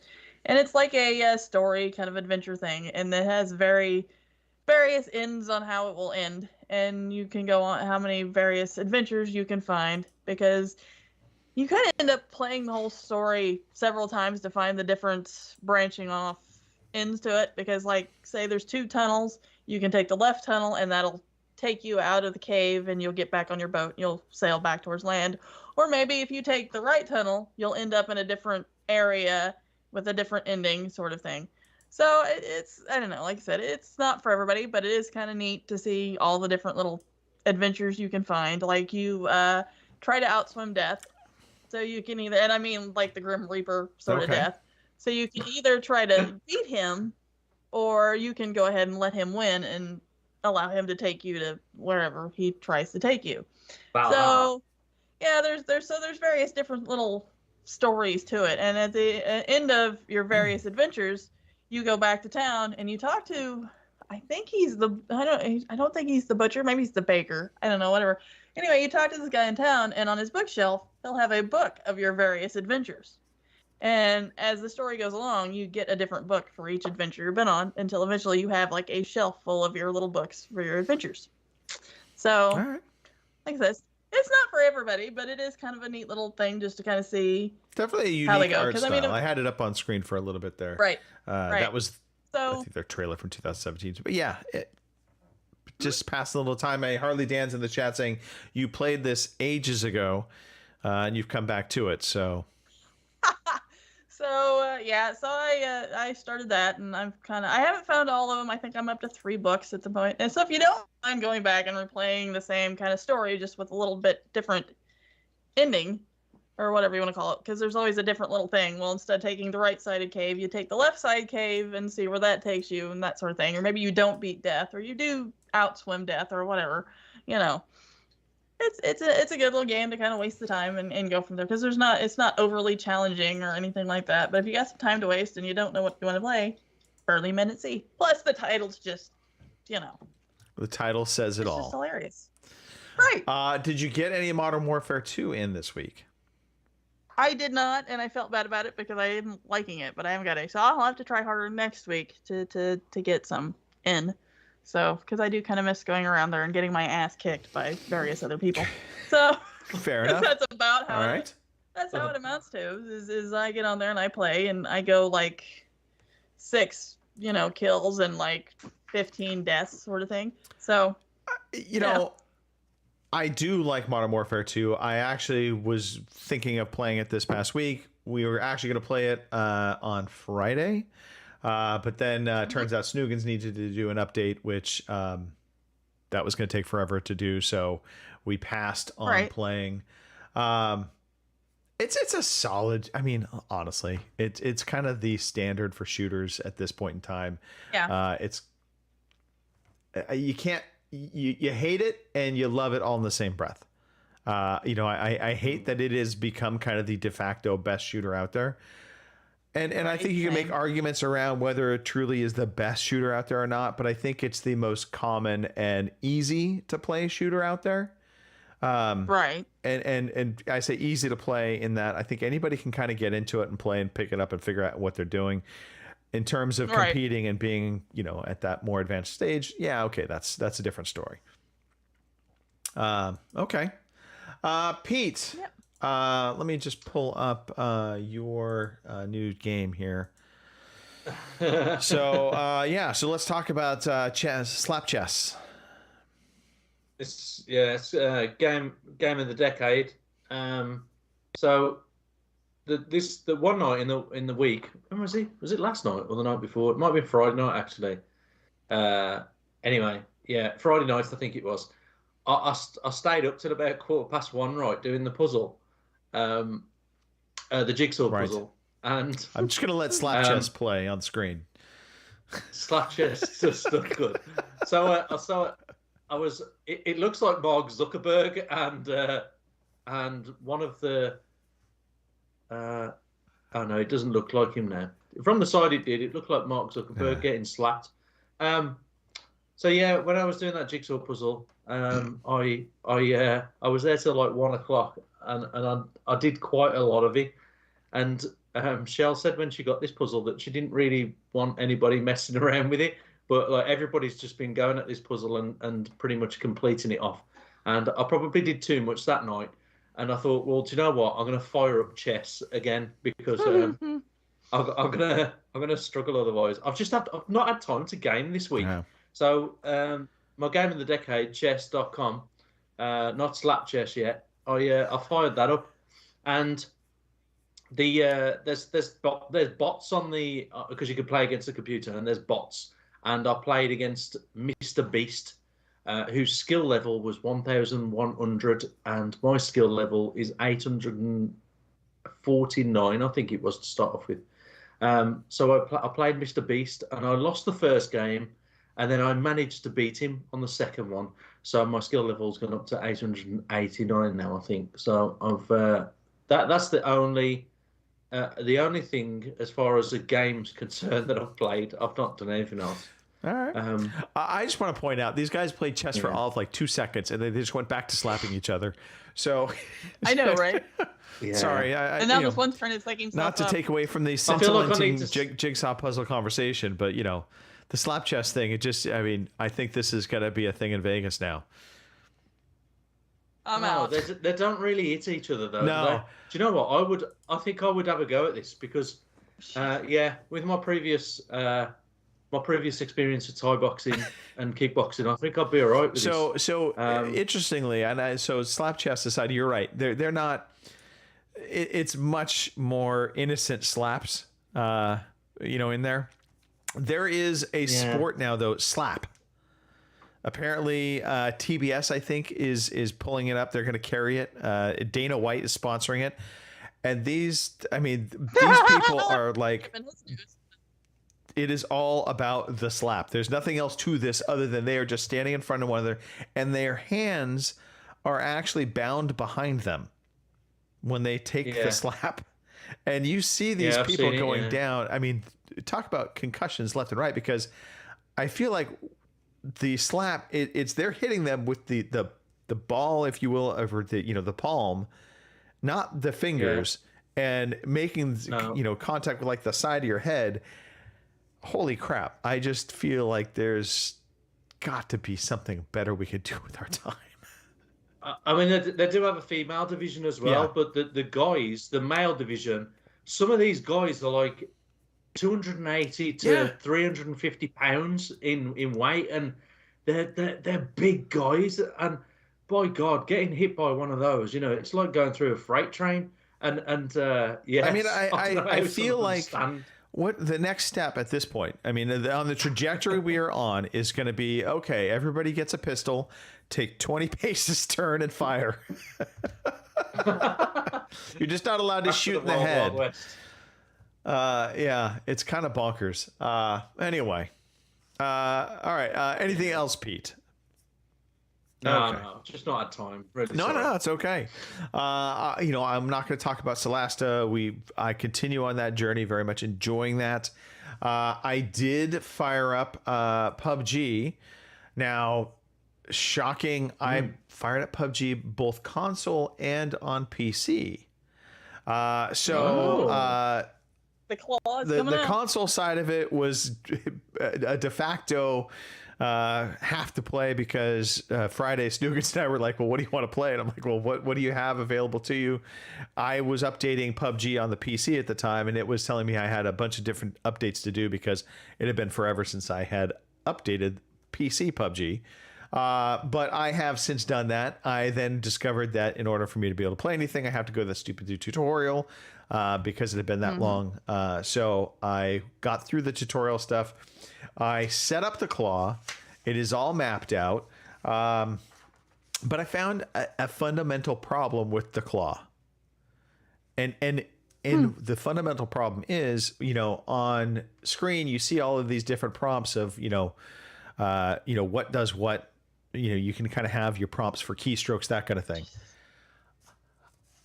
And it's like a story kind of adventure thing, and it has various ends on how it will end. And you can go on how many various adventures you can find, because you kind of end up playing the whole story several times to find the different branching off ends to it. Because, like, say there's 2 tunnels, you can take the left tunnel, and that'll take you out of the cave and you'll get back on your boat and you'll sail back towards land. Or maybe if you take the right tunnel, you'll end up in a different area with a different ending, sort of thing. So it's, I don't know, like I said, it's not for everybody, but it is kind of neat to see all the different little adventures you can find. Like you try to outswim death. So you can either, and I mean like the Grim Reaper sort of death. So you can either try to beat him, or you can go ahead and let him win and allow him to take you to wherever he tries to take you. So yeah, there's various different little stories to it, and at the end of your various adventures, you go back to town and you talk to, I think he's the, I don't think he's the butcher, maybe he's the baker, I don't know, whatever. Anyway, you talk to this guy in town, and on his bookshelf, he'll have a book of your various adventures. And as the story goes along, you get a different book for each adventure you've been on, until eventually you have like a shelf full of your little books for your adventures. So, like I said, it's not for everybody, but it is kind of a neat little thing just to kind of see definitely a unique how they go. art style. I mean, I had it up on screen for a little bit there. Right. That was, I think, their trailer from 2017. But yeah, just pass a little time. Hey, Harley Dan's in the chat saying you played this ages ago, and you've come back to it. So. So so I started that, and I haven't found all of them. I think I'm up to 3 books at the point. And so if you don't mind going back and replaying the same kind of story, just with a little bit different ending, or whatever you want to call it, because there's always a different little thing. Well, instead of taking the right-sided cave, you take the left-side cave and see where that takes you, and that sort of thing. Or maybe you don't beat death, or you do outswim death, or whatever. You know, it's a good little game to kind of waste the time and go from there, because it's not overly challenging or anything like that. But if you got some time to waste and you don't know what you want to play, Burly Men at Sea. Plus the title's just, the title says it all. It's just hilarious. Right. Did you get any Modern Warfare 2 in this week? I did not, and I felt bad about it because I didn't liking it, but I haven't got it. So I'll have to try harder next week to get some in. So, because I do kind of miss going around there and getting my ass kicked by various other people. So, fair enough. That's about how. All right. That's how it amounts to. Is I get on there and I play, and I go like 6, kills and like 15 deaths, sort of thing. So, you know, I do like Modern Warfare 2. I actually was thinking of playing it this past week. We were actually going to play it on Friday. But then turns out Snoogans needed to do an update, which that was going to take forever to do. So we passed on playing. It's a solid. I mean, honestly, it's kind of the standard for shooters at this point in time. Yeah. You can't. You hate it and you love it all in the same breath. I hate that it has become kind of the de facto best shooter out there. And I think you can make arguments around whether it truly is the best shooter out there or not, but I think it's the most common and easy to play shooter out there. Right. And I say easy to play in that I think anybody can kind of get into it and play and pick it up and figure out what they're doing. In terms of competing and being, at that more advanced stage, yeah, okay, that's a different story. Okay. Pete. Yep. Let me just pull up your new game here. So let's talk about chess, slap chess. It's game of the decade. So the one night in the week, when was he? Was it last night or the night before? It might be Friday night actually. Anyway, yeah, Friday night I think it was. I stayed up till about 1:15, right, doing the puzzle. The jigsaw puzzle, and I'm just gonna let slap chess play on screen. Slap chess just looked good. So I saw it. I was. It looks like Mark Zuckerberg and one of the. Oh no, it doesn't look like him now. From the side, it did. It looked like Mark Zuckerberg getting slapped. So yeah, when I was doing that jigsaw puzzle, I was there till like 1 o'clock. And I did quite a lot of it. And Shell said when she got this puzzle that she didn't really want anybody messing around with it. But like everybody's just been going at this puzzle and pretty much completing it off. And I probably did too much that night. And I thought, well, do you know what? I'm going to fire up chess again because I'm gonna struggle otherwise. I've not had time to game this week. Yeah. So my game of the decade, chess.com, not slap chess yet. I fired that up, and there's bots on the because you can play against the computer, and there's bots, and I played against Mr. Beast, whose skill level was 1,100, and my skill level is 849, I think it was, to start off with. So I played Mr. Beast, and I lost the first game, and then I managed to beat him on the second one. So my skill level's gone up to 889 now, I think. So I've that's the only thing as far as the game's concerned that I've played. I've not done anything else. All right. I just want to point out these guys played chess for all of like 2 seconds, and then they just went back to slapping each other. So I know, right? Yeah. And Sorry, now you this know, one's trying to take himself not to up. take away from the feel like I need scintillating jigsaw puzzle conversation, but you know, the slap chess thing. It just, I mean, I think this is gonna be a thing in Vegas now. I'm No, out. they don't really hit each other though. No. Do you know what? I think I would have a go at this because, with my previous experience of Thai boxing and kickboxing, I think I'd be all right with this. So interestingly, so slap chess aside, you're right. They're not. It's much more innocent slaps. In there. There is a sport now though, slap. Apparently, TBS I think is pulling it up. They're going to carry it. Dana White is sponsoring it, and these people are like. It is all about the slap. There's nothing else to this other than they are just standing in front of one another, and their hands are actually bound behind them when they take the slap. And you see these people going down. I mean, talk about concussions left and right, because I feel like the slap, it's they're hitting them with the ball, if you will, over the palm, not the fingers, and making contact with like the side of your head. Holy crap. I just feel like there's got to be something better we could do with our time. I mean, they do have a female division as well, but the guys, the male division, some of these guys are like 280 to 350 pounds in weight, and they're big guys. And by God, getting hit by one of those, it's like going through a freight train. And I mean, I feel like what the next step at this point, I mean, on the trajectory we are on is going to be, okay, everybody gets a pistol, take 20 paces, turn, and fire. You're just not allowed to shoot in the head. It's kind of bonkers. Anyway. All right. Anything else, Pete? No, just not had time. Really No, it's okay. I'm not going to talk about Solasta. I continue on that journey, very much enjoying that. I did fire up PUBG. Now, shocking, I fired up PUBG both console and on PC. The claws the console side of it was a de facto have to play, because Friday Snoogans and I were like, well, what do you want to play? And I'm like, well, what do you have available to you? I was updating PUBG on the PC at the time, and it was telling me I had a bunch of different updates to do because it had been forever since I had updated PC PUBG. But I have since done that. I then discovered that in order for me to be able to play anything, I have to go to the stupid tutorial because it had been that long. So I got through the tutorial stuff. I set up the claw. It is all mapped out. But I found a fundamental problem with the claw. And the fundamental problem is, on screen, you see all of these different prompts of, what does what. You can kind of have your prompts for keystrokes, that kind of thing.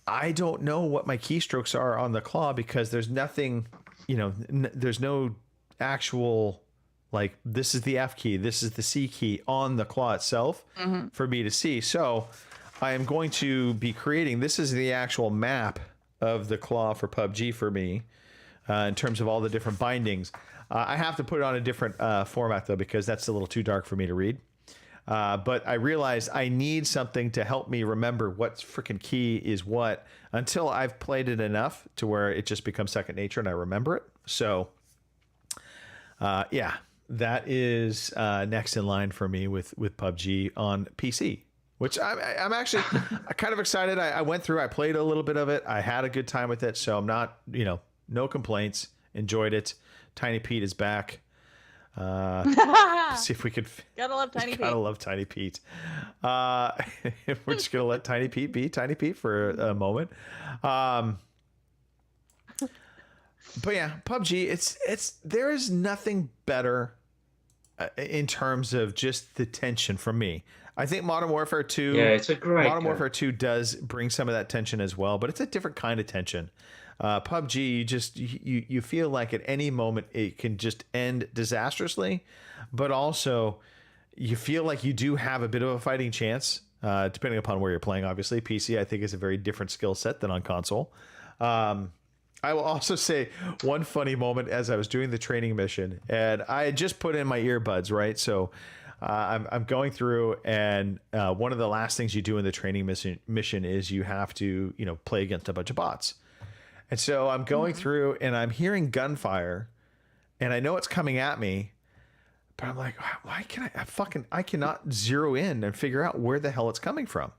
I don't know what my keystrokes are on the claw because there's nothing, there's no actual, like, this is the F key, this is the C key on the claw itself for me to see. So I am going to be creating, this is the actual map of the claw for PUBG for me in terms of all the different bindings. I have to put it on a different format though, because that's a little too dark for me to read. But I realized I need something to help me remember what freaking key is what until I've played it enough to where it just becomes second nature and I remember it. So, that is next in line for me with PUBG on PC, which I'm actually kind of excited. I went through, I played a little bit of it. I had a good time with it. So I'm not, no complaints. Enjoyed it. Tiny Pete is back. See if we could. Gotta love Tiny Pete. Gotta love Tiny Pete. We're just gonna let Tiny Pete be Tiny Pete for a moment. But yeah, PUBG. It's there is nothing better in terms of just the tension for me. I think Modern Warfare 2. Yeah, it's a great Modern game. Warfare 2 does bring some of that tension as well, but it's a different kind of tension. PUBG, you feel like at any moment it can just end disastrously, but also you feel like you do have a bit of a fighting chance, depending upon where you're playing. Obviously, PC I think is a very different skill set than on console. I will also say one funny moment as I was doing the training mission, and I had just put in my earbuds, right? So I'm going through, and one of the last things you do in the training mission is you have to, play against a bunch of bots. And so I'm going through, and I'm hearing gunfire, and I know it's coming at me, but I'm like, why can I cannot zero in and figure out where the hell it's coming from.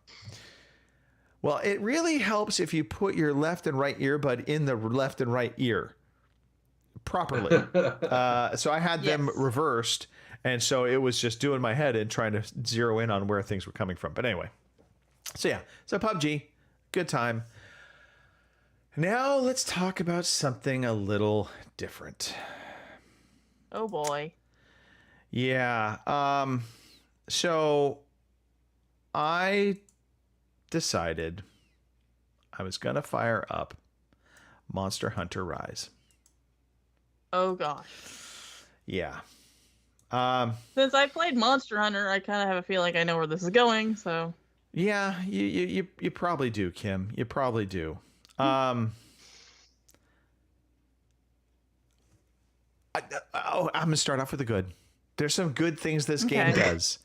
Well, it really helps if you put your left and right earbud in the left and right ear properly. So I had them reversed, and so it was just doing my head and trying to zero in on where things were coming from. But anyway, so PUBG, good time. Now let's talk about something a little different. Oh boy. Yeah. So I decided I was gonna fire up Monster Hunter Rise. Oh gosh. Yeah. Since I played Monster Hunter, I kind of have a feel like I know where this is going. So. Yeah, you probably do, Kim. You probably do. I'm gonna start off with the good. There's some good things this game does.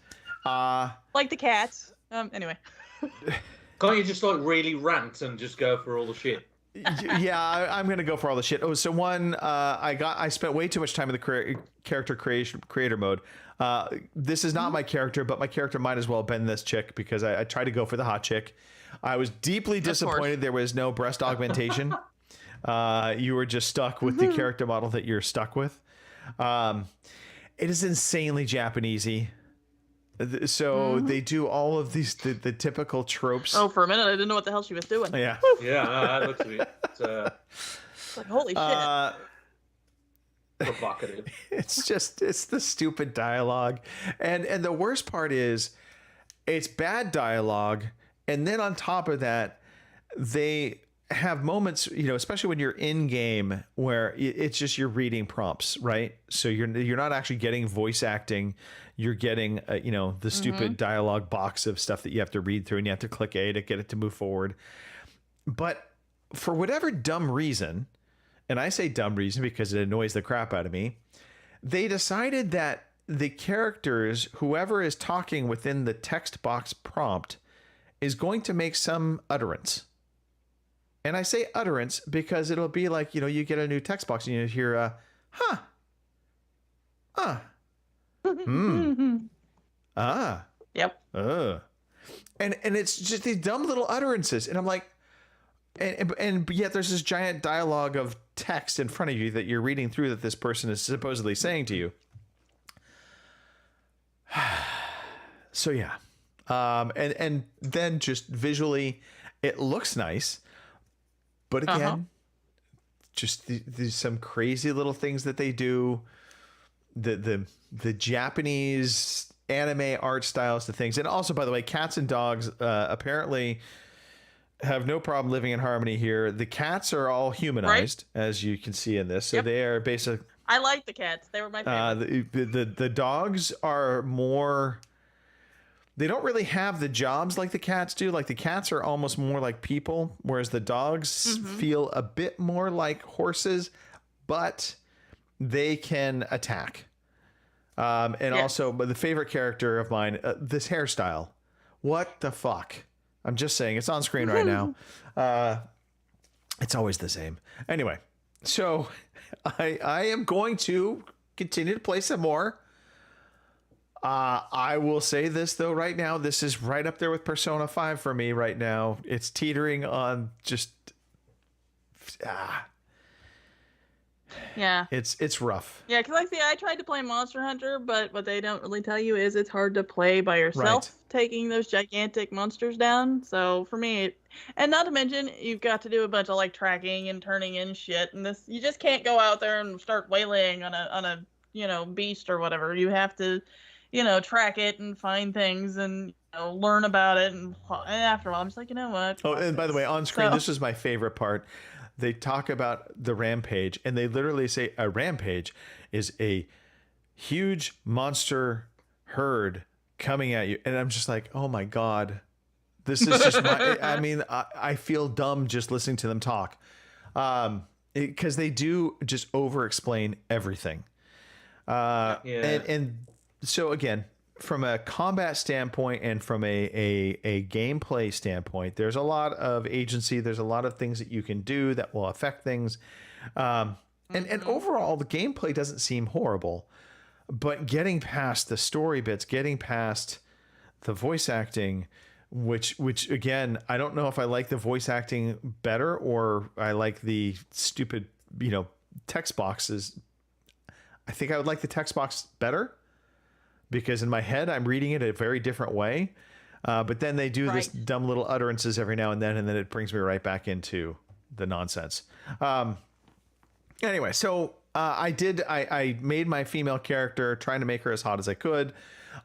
Like the cats. Anyway. Can't you just really rant and just go for all the shit? Yeah, I'm gonna go for all the shit. Oh, so one, I spent way too much time in the character creator mode. This is not my character, but my character might as well have been this chick because I tried to go for the hot chick. I was deeply disappointed there was no breast augmentation. You were just stuck with the character model that you're stuck with. It is insanely Japanesey. So they do all of these the typical tropes. Oh, for a minute I didn't know what the hell she was doing. Yeah. Yeah, that looks a bit it's like, holy shit. Provocative. It's the stupid dialogue. And the worst part is it's bad dialogue. And then on top of that, they have moments, especially when you're in game where it's just you're reading prompts, right? So you're not actually getting voice acting. You're getting, the stupid dialogue box of stuff that you have to read through, and you have to click A to get it to move forward. But for whatever dumb reason, and I say dumb reason because it annoys the crap out of me, they decided that the characters, whoever is talking within the text box prompt, is going to make some utterance. And I say utterance because it'll be like, you get a new text box and you hear, huh, Yep. And it's just these dumb little utterances. And I'm like, and yet there's this giant dialogue of text in front of you that you're reading through that this person is supposedly saying to you. So yeah. And then just visually it looks nice, but again, just there's some crazy little things that they do. The Japanese anime art styles to things. And also, by the way, cats and dogs apparently have no problem living in harmony here. The cats are all humanized, as you can see in this. So they are basically... I like the cats. They were my favorite. The dogs are more... They don't really have the jobs like the cats do. Like the cats are almost more like people, whereas the dogs feel a bit more like horses, but they can attack. Also, but the favorite character of mine, this hairstyle. What the fuck? I'm just saying, it's on screen right now. It's always the same. Anyway, so I am going to continue to play some more. I will say this though right now, this is right up there with Persona 5 for me right now. It's teetering on just Yeah. It's rough. Yeah, because I tried to play Monster Hunter, but what they don't really tell you is it's hard to play by yourself, taking those gigantic monsters down. So for me, and not to mention, you've got to do a bunch of like tracking and turning in shit, and this you just can't go out there and start waylaying on a beast or whatever. You have to, track it and find things and learn about it, and after a while, I'm just like, you know what? Oh, and by the way, on screen, this is my favorite part. They talk about the rampage, and they literally say a rampage is a huge monster herd coming at you. And I'm just like, oh my God, this is just I feel dumb just listening to them talk. Because they do just over explain everything. And so again, from a combat standpoint and from a gameplay standpoint, there's a lot of agency. There's a lot of things that you can do that will affect things. And overall, the gameplay doesn't seem horrible, but getting past the story bits, getting past the voice acting, which again, I don't know if I like the voice acting better or I like the stupid, text boxes. I think I would like the text box better, because in my head, I'm reading it a very different way. But then they do this dumb little utterances every now and then it brings me right back into the nonsense. Anyway, so I made my female character, trying to make her as hot as I could.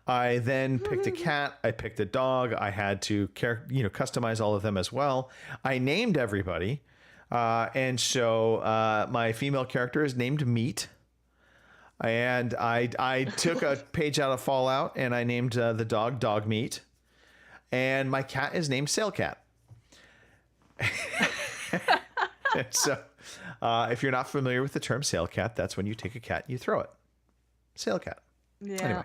I then picked a cat. I picked a dog. I had to customize all of them as well. I named everybody. And so my female character is named Meat. And I took a page out of Fallout and I named the dog Dog Meat. And my cat is named Sailcat. So if you're not familiar with the term Sailcat, that's when you take a cat and you throw it. Sailcat. Yeah.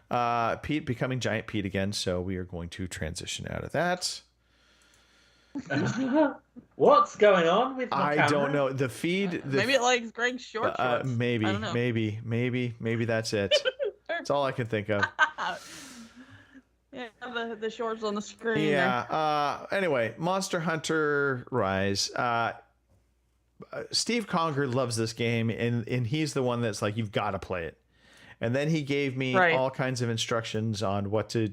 Anyway. Pete becoming Giant Pete again. So we are going to transition out of that. What's going on with my camera? I don't know. The feed. Maybe it likes Greg's shorts. Maybe I don't know. Maybe that's it. That's all I can think of. Yeah, the shorts on the screen. Yeah. Anyway, Monster Hunter Rise. Steve Conger loves this game, and he's the one that's like, you've got to play it. And then he gave me all kinds of instructions on what to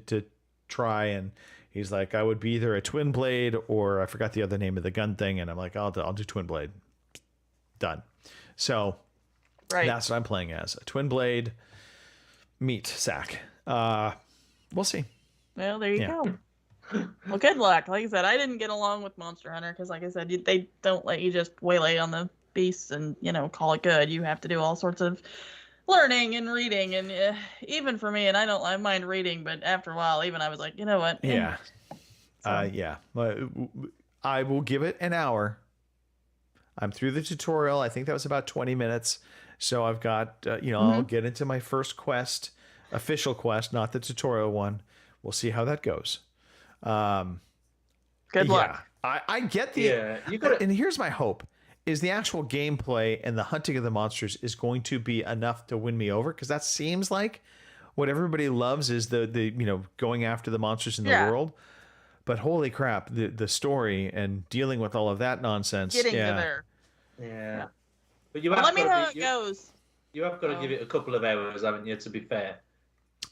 try, and he's like, I would be either a twin blade or I forgot the other name of the gun thing. And I'm like, I'll do twin blade. Done. So that's what I'm playing as, a twin blade meat sack. We'll see. Well, there you go. Well, good luck. Like I said, I didn't get along with Monster Hunter because, like I said, they don't let you just waylay on the beasts and, call it good. You have to do all sorts of learning and reading, and even for me, and I mind reading, but after a while, even I was like, you know what? Yeah. I will give it an hour. I'm through the tutorial. I think that was about 20 minutes. So I've got, I'll get into my first quest, official quest, not the tutorial one. We'll see how that goes. Good luck. I get the, and here's my hope, is the actual gameplay and the hunting of the monsters is going to be enough to win me over. Cause that seems like what everybody loves is the going after the monsters in the world. But holy crap, the story and dealing with all of that nonsense. Getting to there. Yeah. But you have let me know how it goes. You have got to give it a couple of hours, haven't you, to be fair?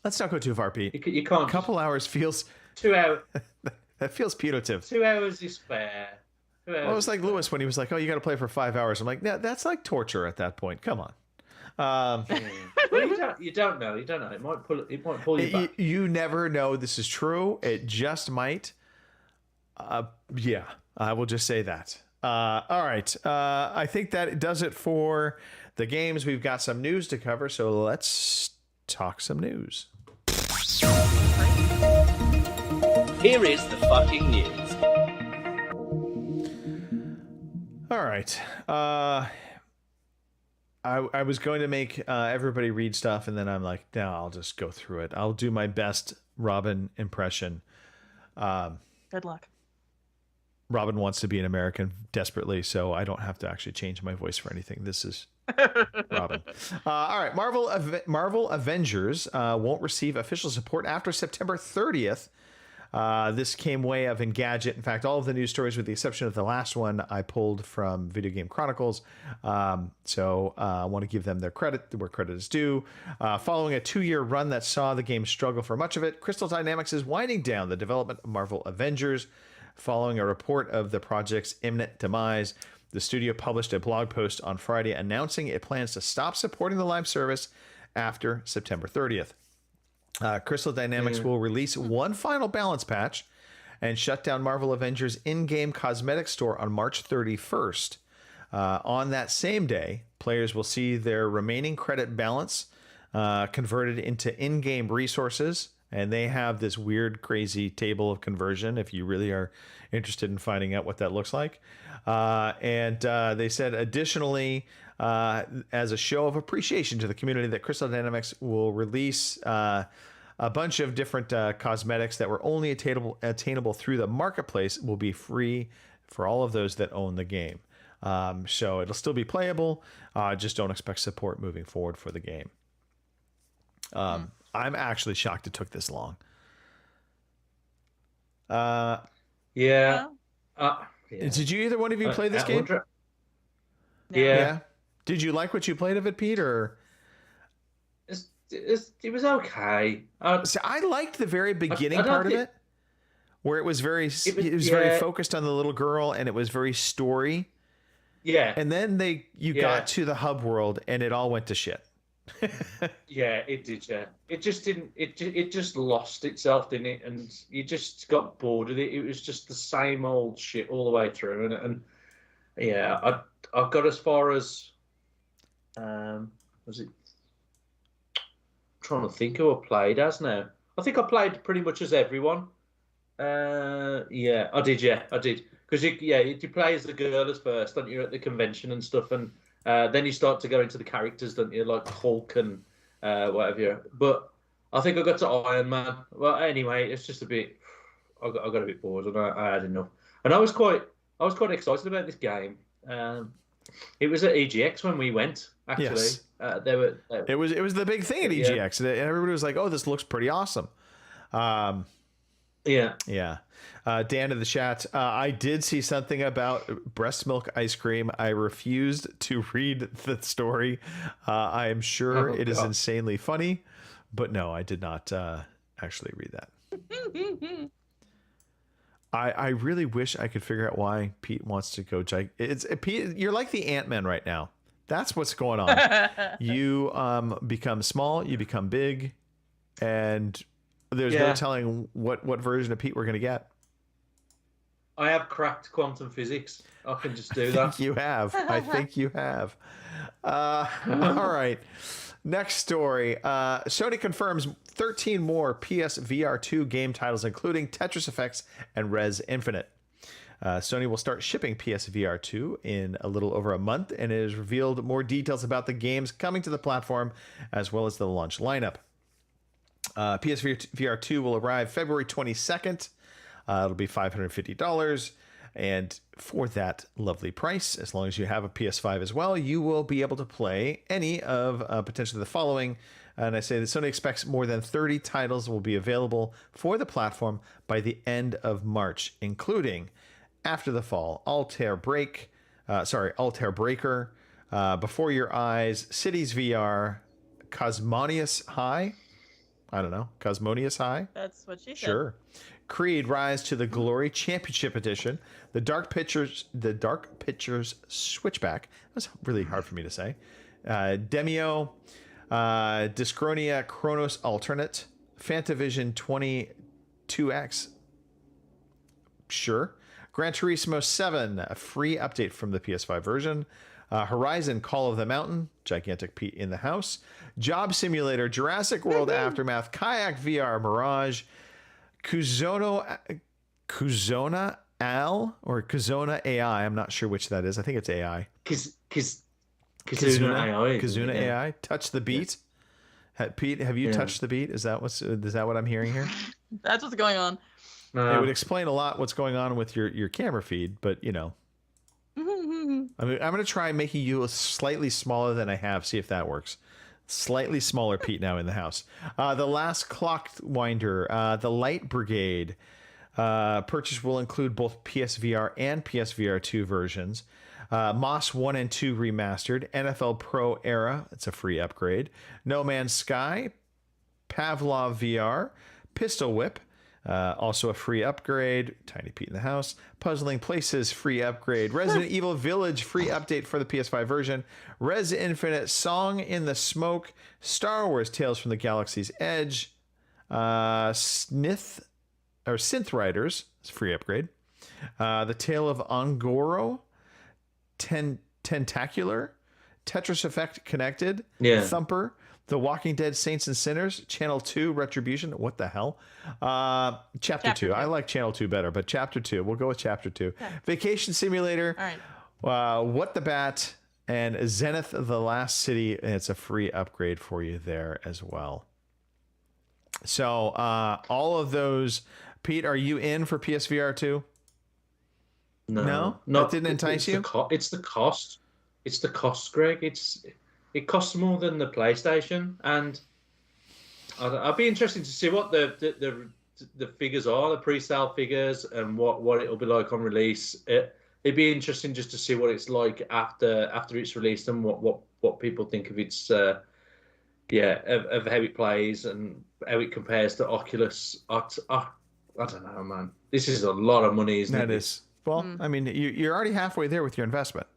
Let's not go too far, Pete. You can't. A couple hours feels... 2 hours. That feels putative. 2 hours is fair. Well, it was like Lewis when he was like, oh, you got to play for 5 hours. I'm like, yeah, that's like torture at that point. Come on. Well, you don't know. You don't know. It might pull you back. You never know. This is true. It just might. Yeah, I will just say that. All right. I think that does it for the games. We've got some news to cover, so let's talk some news. Here is the fucking news. All right. I was going to make everybody read stuff, and then I'm like, no, I'll just go through it. I'll do my best Robin impression. Good luck. Robin wants to be an American desperately, so I don't have to actually change my voice for anything. This is Robin. All right. Marvel Avengers won't receive official support after September 30th. This came way of Engadget. In fact, all of the news stories, with the exception of the last one, I pulled from Video Game Chronicles. So I want to give them their credit where credit is due. Following a 2-year run that saw the game struggle for much of it, Crystal Dynamics is winding down the development of Marvel Avengers. Following a report of the project's imminent demise, the studio published a blog post on Friday announcing it plans to stop supporting the live service after September 30th. Crystal Dynamics will release one final balance patch and shut down Marvel Avengers in-game cosmetic store on March 31st. On that same day, players will see their remaining credit balance converted into in-game resources, and they have this weird, crazy table of conversion if you really are interested in finding out what that looks like. And they said, additionally, as a show of appreciation to the community, that Crystal Dynamics will release a bunch of different cosmetics that were only attainable through the marketplace will be free for all of those that own the game. So it'll still be playable. Just don't expect support moving forward for the game. I'm actually shocked it took this long. Yeah. Did you either one of you play this game? Yeah. Did you like what you played of it, Pete? Or it was okay. I liked the very beginning part of it, where it was very very focused on the little girl, and it was very story. Yeah. And then you got to the hub world, and it all went to shit. Yeah, it did. Yeah, it just didn't. It just lost itself, didn't it? And you just got bored with it. It was just the same old shit all the way through. And yeah, I got as far as was it? I'm trying to think who I played as now. I think I played pretty much as everyone. Yeah, I did. Yeah, I did. Because you play as the girl as first, don't you, at the convention and stuff, and then you start to go into the characters, don't you, like Hulk and whatever. But I think I got to Iron Man. Well, anyway, it's just a bit. I got a bit bored, and I had enough. And I was quite excited about this game. It was at EGX when we went. Actually, yes. It was the big thing at EGX, and everybody was like, "Oh, this looks pretty awesome." Yeah. Dan in the chat, I did see something about breast milk ice cream. I refused to read the story. I am sure it is insanely funny, but no, I did not actually read that. I really wish I could figure out why Pete wants to go. Pete, you're like the Ant-Man right now. That's what's going on. You become small, you become big, and there's no telling what version of Pete we're going to get. I have cracked quantum physics. I can just do that. I think you have. I think you have. All right. Next story. Sony confirms 13 more PSVR 2 game titles, including Tetris Effects and Res Infinite. Sony will start shipping PSVR 2 in a little over a month, and it has revealed more details about the games coming to the platform, as well as the launch lineup. PSVR 2 will arrive February 22nd. It'll be $550. And for that lovely price, as long as you have a PS5 as well, you will be able to play any of potentially the following. And I say that Sony expects more than 30 titles will be available for the platform by the end of March, including After the Fall, Altair Breaker, Before Your Eyes, Cities VR, Cosmonius High. I don't know. Cosmonius High? That's what she said. Sure. Creed Rise to the Glory Championship Edition. The Dark Pictures Switchback. That was really hard for me to say. Demio. Dyschronia Chronos Alternate. Fantavision 22X. Sure. Gran Turismo 7. A free update from the PS5 version. Horizon Call of the Mountain, Gigantic Pete in the house, Job Simulator, Jurassic World Aftermath, Kayak VR, Mirage, Kuzona Al or Kuzona AI. I'm not sure which that is. I think it's AI. Kazuna AI. Touch the Beat. Pete, have you touched the beat? Is that what I'm hearing here? That's what's going on. It would explain a lot what's going on with your camera feed, but you know. I'm going to try making you slightly smaller than I have. See if that works. Slightly smaller Pete now in the house. The Last Clockwinder, the Light Brigade, Purchase will include both PSVR and PSVR 2 versions. Moss 1 and 2 remastered. NFL Pro Era, it's a free upgrade. No Man's Sky, Pavlov VR, Pistol Whip, also a free upgrade. Tiny Pete in the House. Puzzling Places, free upgrade. Resident Evil Village, free update for the PS5 version. Res Infinite, Song in the Smoke. Star Wars Tales from the Galaxy's Edge. Synth Riders, it's a free upgrade. The Tale of Ongoro. Tentacular. Tetris Effect Connected. Thumper. The Walking Dead Saints and Sinners, Channel 2, Retribution. What the hell? Chapter 2. I like Channel 2 better, but Chapter 2. We'll go with Chapter 2. Okay. Vacation Simulator. All right. What the Bat. And Zenith, The Last City. And it's a free upgrade for you there as well. So all of those. Pete, are you in for PSVR 2? No? That didn't entice you? It's the cost. It's the cost, Greg. It costs more than the PlayStation, and I'd be interested to see what the figures are, the pre-sale figures, and what it'll be like on release. It'd be interesting just to see what it's like after it's released and what people think of its of how it plays and how it compares to Oculus. I don't know, man. This is a lot of money, isn't it? That is. Well, I mean, you're already halfway there with your investment.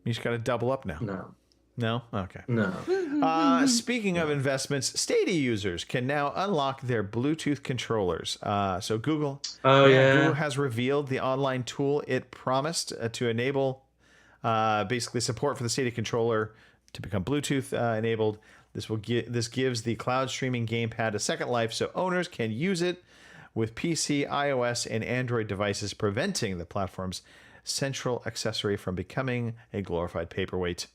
You just got to double up now. No? Okay. No. Speaking of investments, Stadia users can now unlock their Bluetooth controllers. So Google Google has revealed the online tool it promised to enable basically support for the Stadia controller to become Bluetooth enabled. This gives the cloud streaming gamepad a second life so owners can use it with PC, iOS, and Android devices, preventing the platform's central accessory from becoming a glorified paperweight.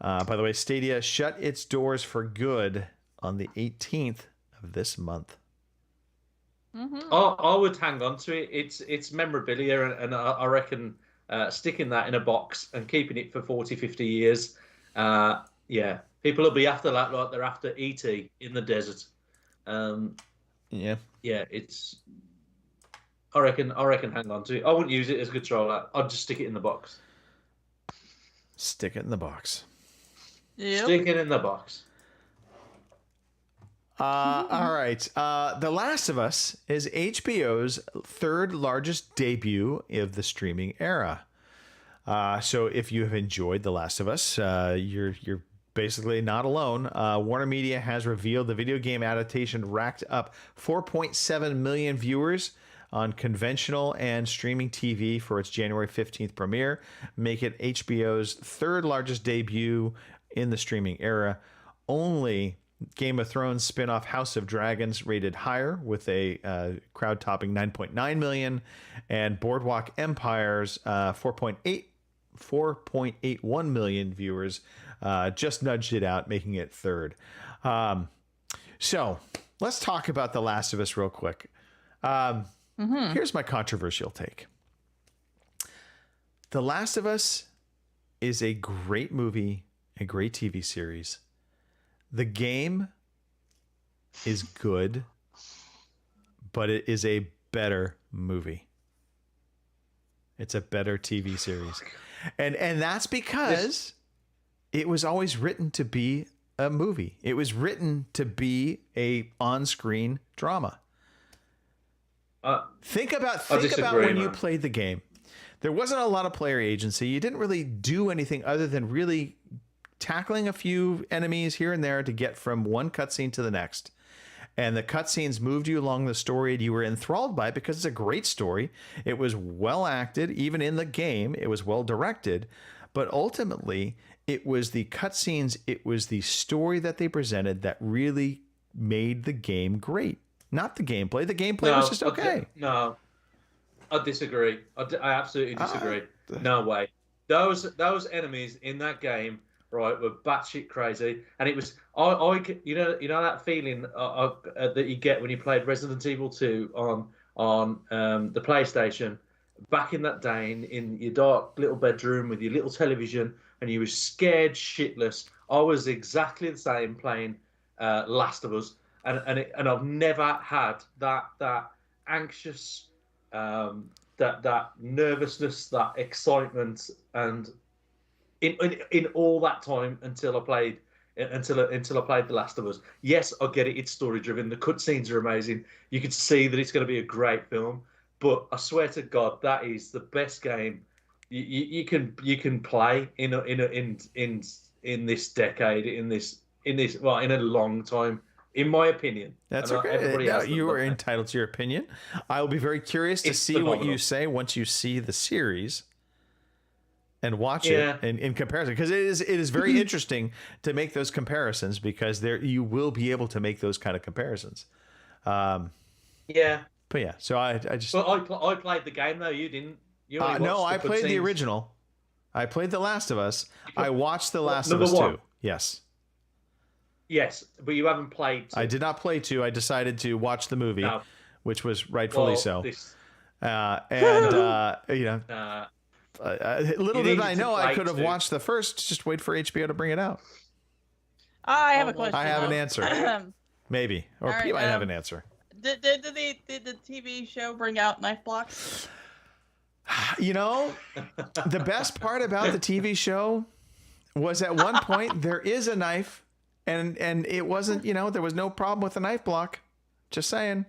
By the way, Stadia shut its doors for good on the 18th of this month. Mm-hmm. I would hang on to it. It's memorabilia, and I reckon sticking that in a box and keeping it for 40, 50 years, people will be after that like they're after E.T. in the desert. It's... I reckon hang on to it. I wouldn't use it as a controller. I'd just stick it in the box. Stick it in the box. Yep. Stick it in the box. All right. The Last of Us is HBO's third largest debut of the streaming era. So if you have enjoyed The Last of Us, you're basically not alone. Warner Media has revealed the video game adaptation racked up 4.7 million viewers on conventional and streaming TV for its January 15th premiere, make it HBO's third largest debut in the streaming era. Only Game of Thrones spin-off House of Dragons rated higher with a crowd-topping 9.9 million, and Boardwalk Empire's 4.81 million viewers just nudged it out, making it third. So let's talk about The Last of Us real quick. Here's my controversial take. The Last of Us is a great movie, a great TV series. The game is good, but it is a better movie. It's a better TV series. And that's because it was always written to be a movie. It was written to be a on-screen drama. Think about when you played the game. There wasn't a lot of player agency. You didn't really do anything other than really tackling a few enemies here and there to get from one cutscene to the next. And the cutscenes moved you along the story, and you were enthralled by it because it's a great story. It was well acted, even in the game. It was well directed. But ultimately, it was the cutscenes, it was the story that they presented that really made the game great. Not the gameplay. The gameplay was just okay. I disagree. I absolutely disagree. No way. Those enemies in that game, right, were batshit crazy, and it was you know that feeling that you get when you played Resident Evil 2 on the PlayStation back in that day in your dark little bedroom with your little television, and you were scared shitless. I was exactly the same playing Last of Us. and I've never had that anxious, that nervousness, that excitement, and in all that time until I played The Last of Us. Yes, I get it. It's story driven. The cutscenes are amazing. You can see that it's going to be a great film. But I swear to God, that is the best game you can play in this decade, in a long time, in my opinion. That's And okay. everybody No, has you them, are but- entitled to your opinion. I will be very curious to It's see what you phenomenal. say once you see the series and watch Yeah. it in comparison, because it is very interesting to make those comparisons, because you will be able to make those kind of comparisons. Yeah. But yeah, so I just But I played the game though. You didn't. You only no, watched I played the cutscenes. original. I played The Last of Us. I watched The Last of number Us one? 2. Yes. Yes, but you haven't played. I did not play 2. I decided to watch the movie, No. which was rightfully Well, so. this- You know, little You did I needed to know I play could have 2. watched the first. Just wait for HBO to bring it out. I have a question. I have an though. answer. Maybe, or All right, Pete might have an answer. Did the TV show bring out knife blocks? You know, the best part about the TV show was at one point there is a knife, and it wasn't. You know, there was no problem with the knife block. Just saying.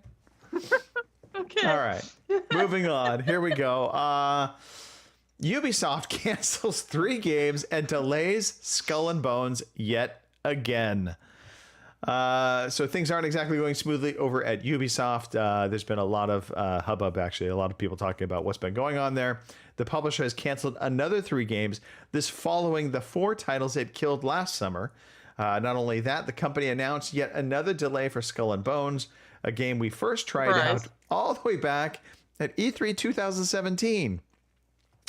Okay. All right, moving on. Here we go. Ubisoft cancels 3 games and delays Skull and Bones yet again. So things aren't exactly going smoothly over at Ubisoft. There's been a lot of hubbub, actually, a lot of people talking about what's been going on there. The publisher has canceled another 3 games, this following the 4 titles it killed last summer. Not only that, the company announced yet another delay for Skull and Bones, a game we first tried out all the way back at E3 2017.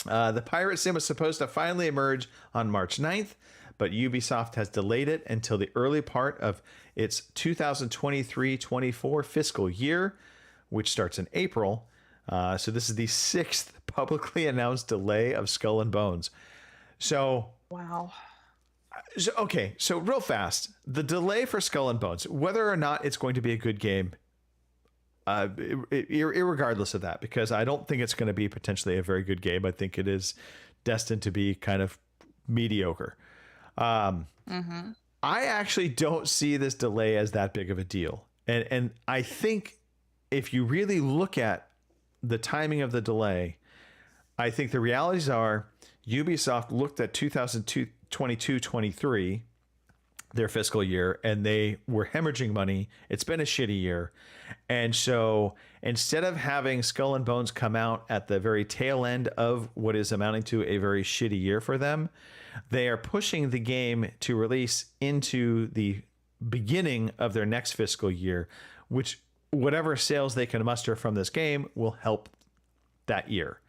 The Pirate Sim was supposed to finally emerge on March 9th, but Ubisoft has delayed it until the early part of its 2023-24 fiscal year, which starts in April. So this is the 6th publicly announced delay of Skull and Bones. So, Wow. okay, so real fast, the delay for Skull and Bones, whether or not it's going to be a good game, irregardless of that, because I don't think it's going to be potentially a very good game. I think it is destined to be kind of mediocre. I actually don't see this delay as that big of a deal. And I think if you really look at the timing of the delay, I think the realities are Ubisoft looked at 2022-23, their fiscal year, and they were hemorrhaging money. It's been a shitty year. And so instead of having Skull and Bones come out at the very tail end of what is amounting to a very shitty year for them, they are pushing the game to release into the beginning of their next fiscal year, which whatever sales they can muster from this game will help that year.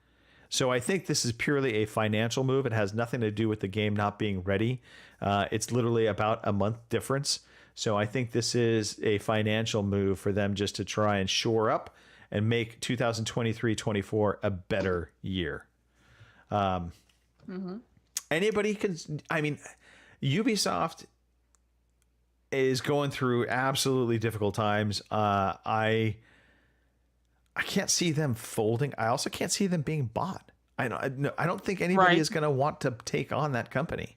So I think this is purely a financial move. It has nothing to do with the game not being ready. It's literally about a month difference. So I think this is a financial move for them just to try and shore up and make 2023-24 a better year. Anybody can, I mean, Ubisoft is going through absolutely difficult times. I can't see them folding. I also can't see them being bought. I don't think anybody is going to want to take on that company.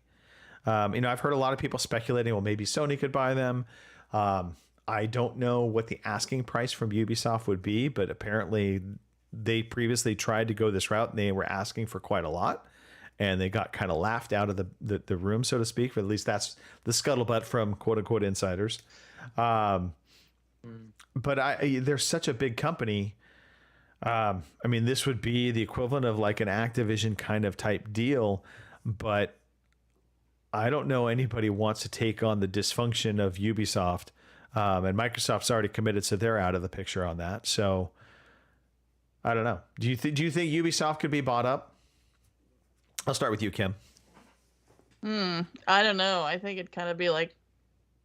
I've heard a lot of people speculating, well, maybe Sony could buy them. I don't know what the asking price from Ubisoft would be, but apparently they previously tried to go this route and they were asking for quite a lot. And they got kind of laughed out of the room, so to speak. But at least that's the scuttlebutt from quote unquote insiders. But they're such a big company. This would be the equivalent of like an Activision kind of type deal. But I don't know anybody wants to take on the dysfunction of Ubisoft. And Microsoft's already committed, so they're out of the picture on that. So I don't know. Do you think Ubisoft could be bought up? I'll start with you, Kim. I don't know. I think it'd kind of be like,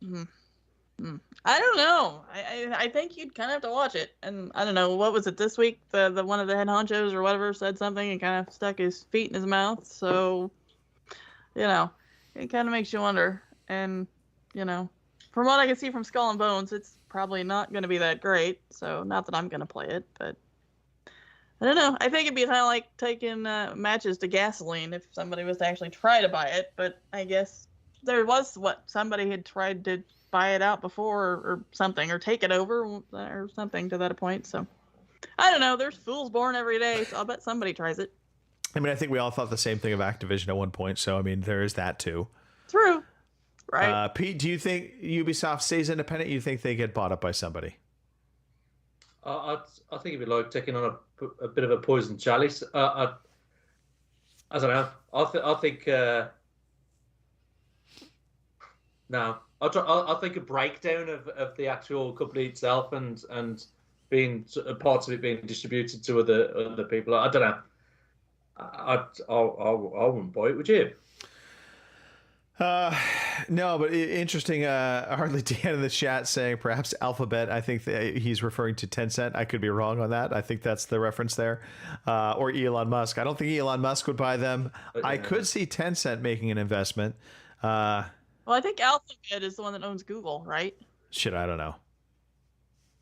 I don't know. I think you'd kind of have to watch it. And I don't know, what was it this week? The one of the head honchos or whatever said something and kind of stuck his feet in his mouth. So, it kind of makes you wonder. And, from what I can see from Skull and Bones, it's probably not going to be that great. So not that I'm going to play it, but I don't know. I think it'd be kind of like taking matches to gasoline if somebody was to actually try to buy it. But I guess there was somebody had tried to buy it out before or something, or take it over or something to that point. So I don't know. There's fools born every day, so I'll bet somebody tries it. I mean, I think we all thought the same thing of Activision at one point. So, I mean, there is that too. True. Right. Pete, do you think Ubisoft stays independent? You think they get bought up by somebody? I think it'd be like taking on a bit of a poison chalice. I don't know. I think no. I think a breakdown of the actual company itself and being parts of it being distributed to other people. I don't know. I wouldn't buy it. Would you? No, but interesting. Hardly Dan in the chat saying perhaps Alphabet. I think he's referring to Tencent. I could be wrong on that. I think that's the reference there. Or Elon Musk. I don't think Elon Musk would buy them. I could see Tencent making an investment. Well, I think Alphabet is the one that owns Google, right? Shit, I don't know.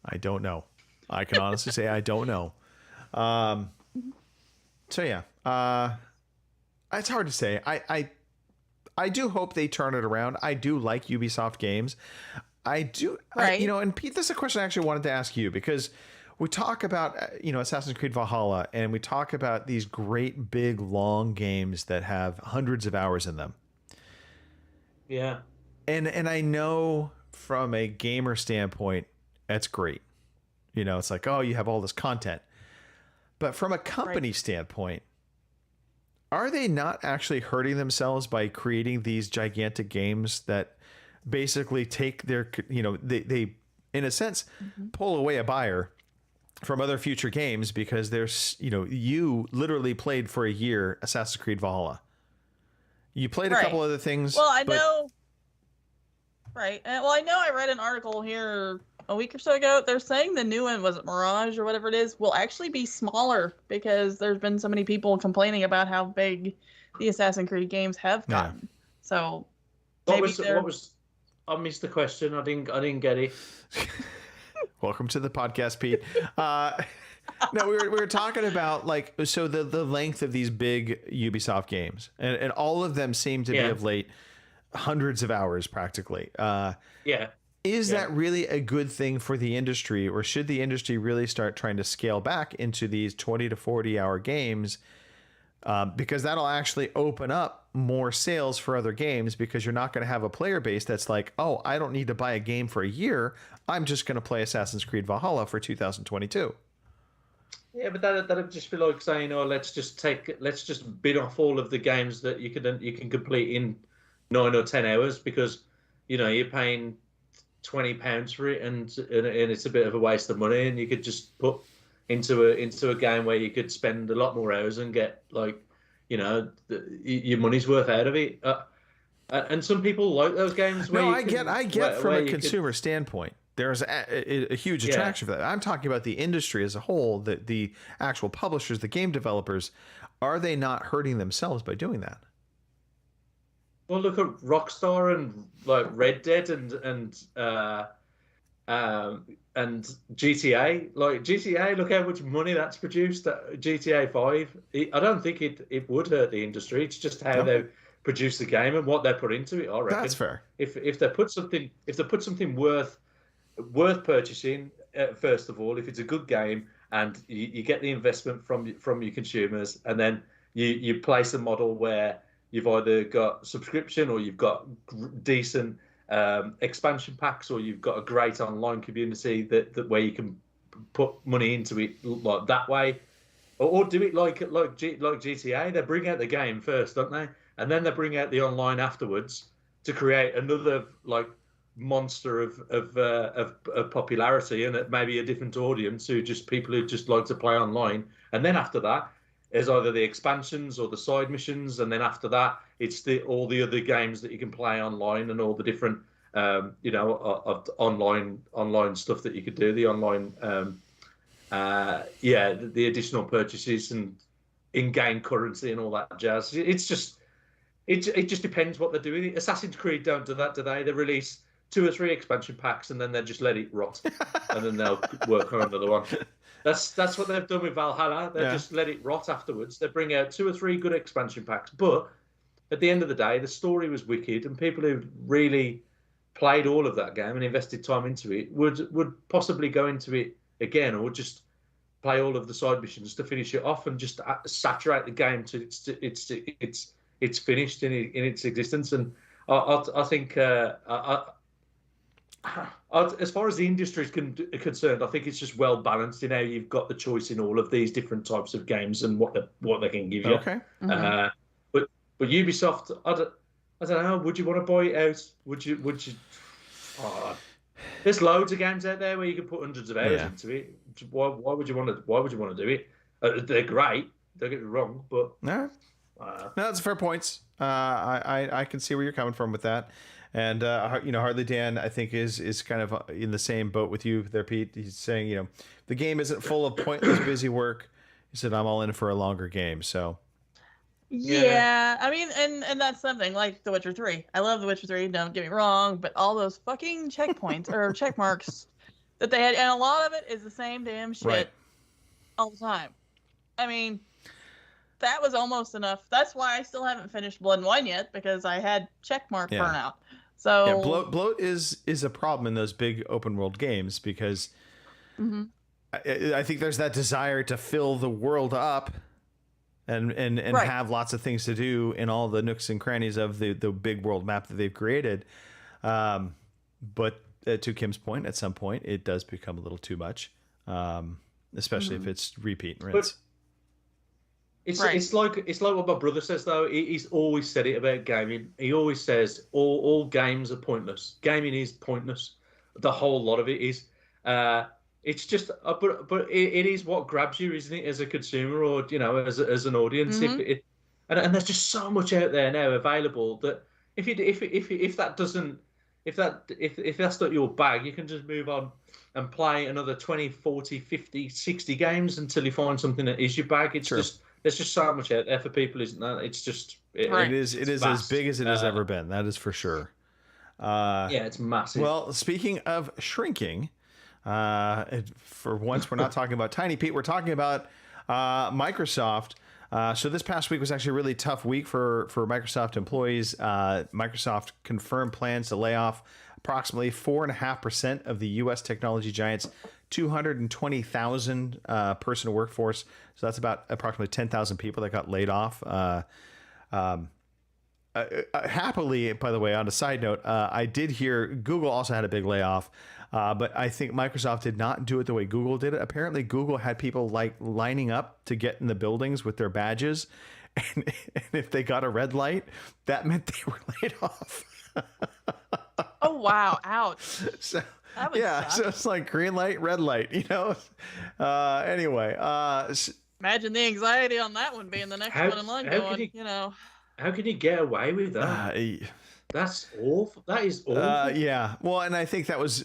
I don't know. I can honestly say I don't know. So yeah, it's hard to say. I do hope they turn it around. I do like Ubisoft games. I do, right. And Pete, this is a question I actually wanted to ask you, because we talk about, Assassin's Creed Valhalla, and we talk about these great, big, long games that have hundreds of hours in them. Yeah. And I know from a gamer standpoint, that's great. It's like, oh, you have all this content. But from a company standpoint, are they not actually hurting themselves by creating these gigantic games that basically take their, they in a sense, pull away a buyer from other future games because there's, you literally played for a year Assassin's Creed Valhalla. You played a couple other things. Well, I know. Right. Well, I know I read an article here a week or so ago. They're saying the new one, was it Mirage or whatever it is, will actually be smaller because there's been so many people complaining about how big the Assassin's Creed games have gotten. Yeah. So what was I missed the question. I didn't get it. Welcome to the podcast, Pete. No, we were talking about the length of these big Ubisoft games, and all of them seem to be of late hundreds of hours practically. Is that really a good thing for the industry, or should the industry really start trying to scale back into these 20 to 40 hour games? Because that'll actually open up more sales for other games, because you're not going to have a player base that's like, oh, I don't need to buy a game for a year. I'm just going to play Assassin's Creed Valhalla for 2022. Yeah, but that'd just be like saying, oh, let's just bid off all of the games that you can complete in 9 or 10 hours, because you're paying £20 for it, and it's a bit of a waste of money, and you could just put into a game where you could spend a lot more hours and get your money's worth out of it. And some people like those games. I get from a consumer standpoint. There's a huge attraction for that. I'm talking about the industry as a whole, the actual publishers, the game developers. Are they not hurting themselves by doing that? Well, look at Rockstar and Red Dead and GTA. Like GTA, look how much money that's produced. GTA 5. I don't think it would hurt the industry. It's just how they produce the game and what they put into it. I reckon that's fair. If they put something worth purchasing, first of all, if it's a good game and you get the investment from your consumers, and then you place a model where you've either got subscription, or you've got decent expansion packs, or you've got a great online community that where you can put money into it like that way, or do it like GTA. They bring out the game first, don't they? And then they bring out the online afterwards to create another monster of popularity, and maybe a different audience people who just like to play online. And then after that, there's either the expansions or the side missions, and then after that, it's all the other games that you can play online, and all the different online stuff that you could do, the online the additional purchases and in-game currency and all that jazz. It just depends what they're doing. Assassin's Creed don't do that, do they? They release 2 or 3 expansion packs, and then they just let it rot, and then they'll work on another one. That's what they've done with Valhalla. They just let it rot afterwards. They bring out 2 or 3 good expansion packs, but at the end of the day, the story was wicked, and people who really played all of that game and invested time into it would possibly go into it again, or just play all of the side missions to finish it off and just saturate the game to it's finished in its existence. And I think as far as the industry is concerned, I think it's just well balanced in how you've got the choice in all of these different types of games and what they can give you. Okay. But Ubisoft, I don't know. Would you want to buy it out? Would you? There's loads of games out there where you can put hundreds of hours into it. Why would you want to do it? They're great. Don't get me wrong, but no, that's fair points. I can see where you're coming from with that. And Hardly Dan, I think is kind of in the same boat with you there, Pete. He's saying, the game isn't full of pointless busy work. He said, I'm all in for a longer game. So yeah, I mean, and that's something like The Witcher 3. I love The Witcher 3, don't get me wrong, but all those fucking checkpoints or check marks that they had, and a lot of it is the same damn shit all the time. I mean, that was almost enough. That's why I still haven't finished Blood and Wine yet, because I had checkmark burnout. So bloat is a problem in those big open world games, because I think there's that desire to fill the world up and have lots of things to do in all the nooks and crannies of the big world map that they've created. But to Kim's point, at some point it does become a little too much, especially if it's repeat and rinse. It's like what my brother says though. He's always said it about gaming. He always says all games are pointless. Gaming is pointless. The whole lot of it is. It's just, but it is what grabs you, isn't it, as a consumer or as an audience. And there's just so much out there now available that if that's not your bag, you can just move on and play another 20, 40, 50, 60 games until you find something that is your bag. It's just there's just so much out there for people, isn't there? It's just it is vast. As big as it has ever been. That is for sure. It's massive. Well, speaking of shrinking. For once, we're not talking about Tiny Pete. We're talking about Microsoft. So this past week was actually a really tough week for Microsoft employees. Microsoft confirmed plans to lay off approximately 4.5% of the U.S. technology giant's 220,000 person workforce. So that's about approximately 10,000 people that got laid off. Happily, by the way, on a side note, I did hear Google also had a big layoff. But I think Microsoft did not do it the way Google did it. Apparently, Google had people lining up to get in the buildings with their badges. And if they got a red light, that meant they were laid off. Oh, wow. Ouch. So it's like green light, red light, Anyway. Imagine the anxiety on that one being the next one in line going, How can you get away with that? That's awful. That is awful. Yeah. Well, and I think that was,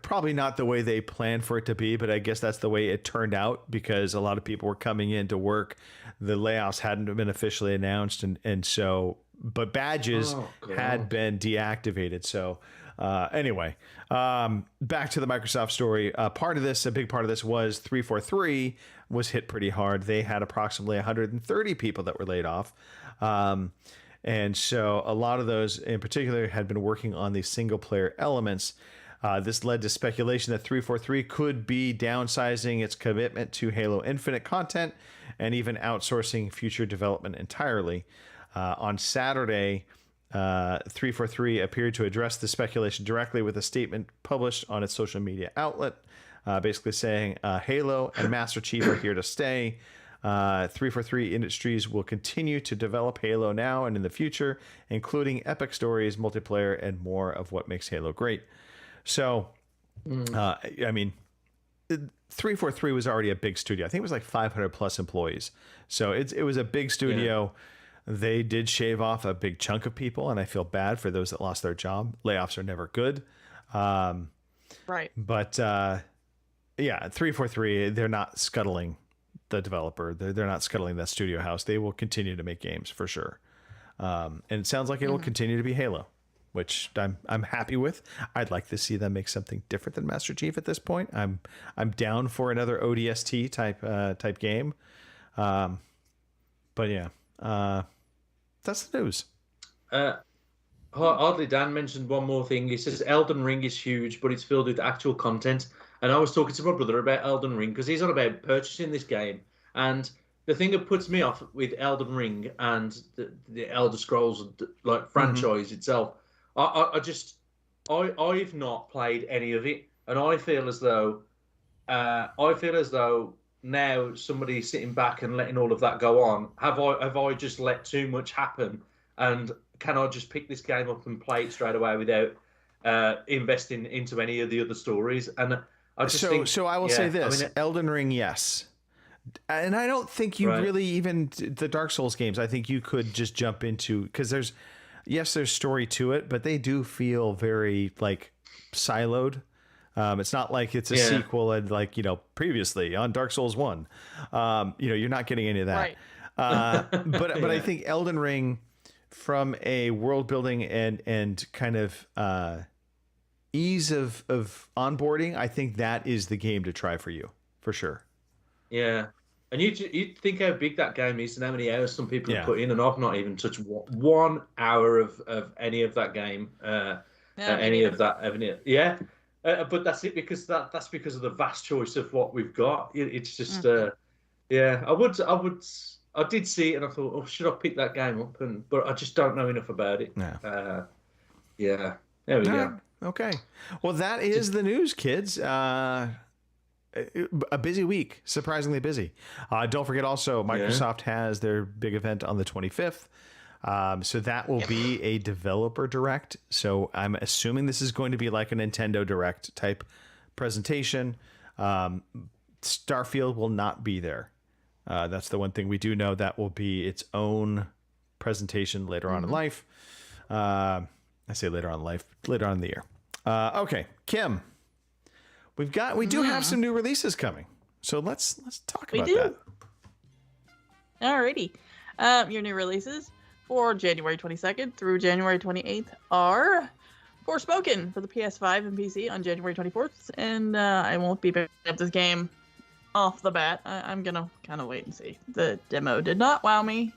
probably not the way they planned for it to be, but I guess that's the way it turned out because a lot of people were coming in to work. The layoffs hadn't been officially announced. And so, but badges had been deactivated. So anyway, back to the Microsoft story. A big part of this was 343 was hit pretty hard. They had approximately 130 people that were laid off. And so a lot of those in particular had been working on the single player elements. This led to speculation that 343 could be downsizing its commitment to Halo Infinite content and even outsourcing future development entirely. On Saturday, 343 appeared to address the speculation directly with a statement published on its social media outlet, basically saying Halo and Master Chief are here to stay. 343 Industries will continue to develop Halo now and in the future, including epic stories, multiplayer, and more of what makes Halo great. So, 343 was already a big studio. I think it was like 500 plus employees. So it was a big studio. Yeah. They did shave off a big chunk of people, and I feel bad for those that lost their job. Layoffs are never good. Right. But 343, they're not scuttling the developer. They're not scuttling that studio house. They will continue to make games for sure. And it sounds like it will continue to be Halo. which I'm happy with. I'd like to see them make something different than Master Chief at this point. I'm down for another ODST type game. But yeah, that's the news. Hardly Dan mentioned one more thing. He says Elden Ring is huge, but it's filled with actual content. And I was talking to my brother about Elden Ring because he's on about purchasing this game. And the thing that puts me off with Elden Ring and the Elder Scrolls like franchise itself, I've not played any of it, and I feel as though now somebody sitting back and letting all of that go on. Have I just let too much happen? And can I just pick this game up and play it straight away without investing into any of the other stories? And I just think, so I will say this: Elden Ring, yes. And I don't think you really, even the Dark Souls games, I think you could just jump into, because there's story to it, but they do feel very like siloed. It's not like it's a sequel and like, previously on Dark Souls 1. You're not getting any of that. Right. But I think Elden Ring, from a world building and kind of ease of onboarding, I think that is the game to try for you, for sure. Yeah. And you think how big that game is and how many hours some people have put in, and I've not even touched 1 hour of any of that game. But that's it, because that's because of the vast choice of what we've got. It's just I did see it and I thought, oh, should I pick that game up? But I just don't know enough about it. There we go. Okay. Well, that is the news, kids. A busy week, surprisingly busy. Don't forget also, Microsoft has their big event on the 25th. So that will be a developer direct. So I'm assuming this is going to be like a Nintendo Direct type presentation. Starfield will not be there. That's the one thing we do know. That will be its own presentation later on in life. I say later on in life, later on in the year. Okay, Kim. We do have some new releases coming, so let's talk about that. Alrighty, your new releases for January 22nd through January 28th are Forspoken for the PS5 and PC on January 24th, and I won't be picking up this game off the bat. I'm gonna kind of wait and see. The demo did not wow me,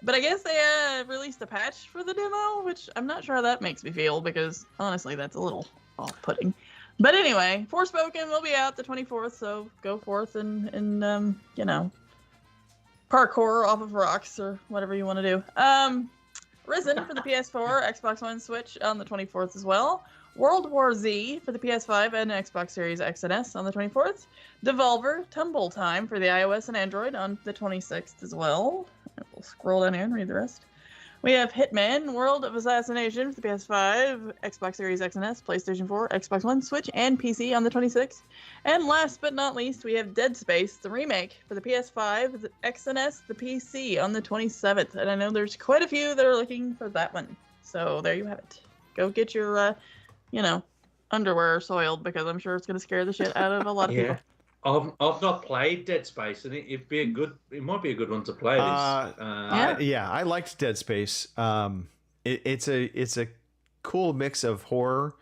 but I guess they released a patch for the demo, which I'm not sure how that makes me feel, because honestly, that's a little off-putting. But anyway, Forspoken will be out the 24th, so go forth and parkour off of rocks or whatever you want to do. Risen for the PS4, Xbox One, Switch on the 24th as well. World War Z for the PS5 and Xbox Series X and S on the 24th. Devolver Tumble Time for the iOS and Android on the 26th as well. We'll scroll down here and read the rest. We have Hitman, World of Assassination for the PS5, Xbox Series X and S, PlayStation 4, Xbox One, Switch, and PC on the 26th. And last but not least, we have Dead Space, the remake for the PS5, the X and S, the PC on the 27th. And I know there's quite a few that are looking for that one. So there you have it. Go get your, underwear soiled, because I'm sure it's going to scare the shit out of a lot of people. I've not played Dead Space, and it might be a good one to play. I liked Dead Space. It's a cool mix of horror,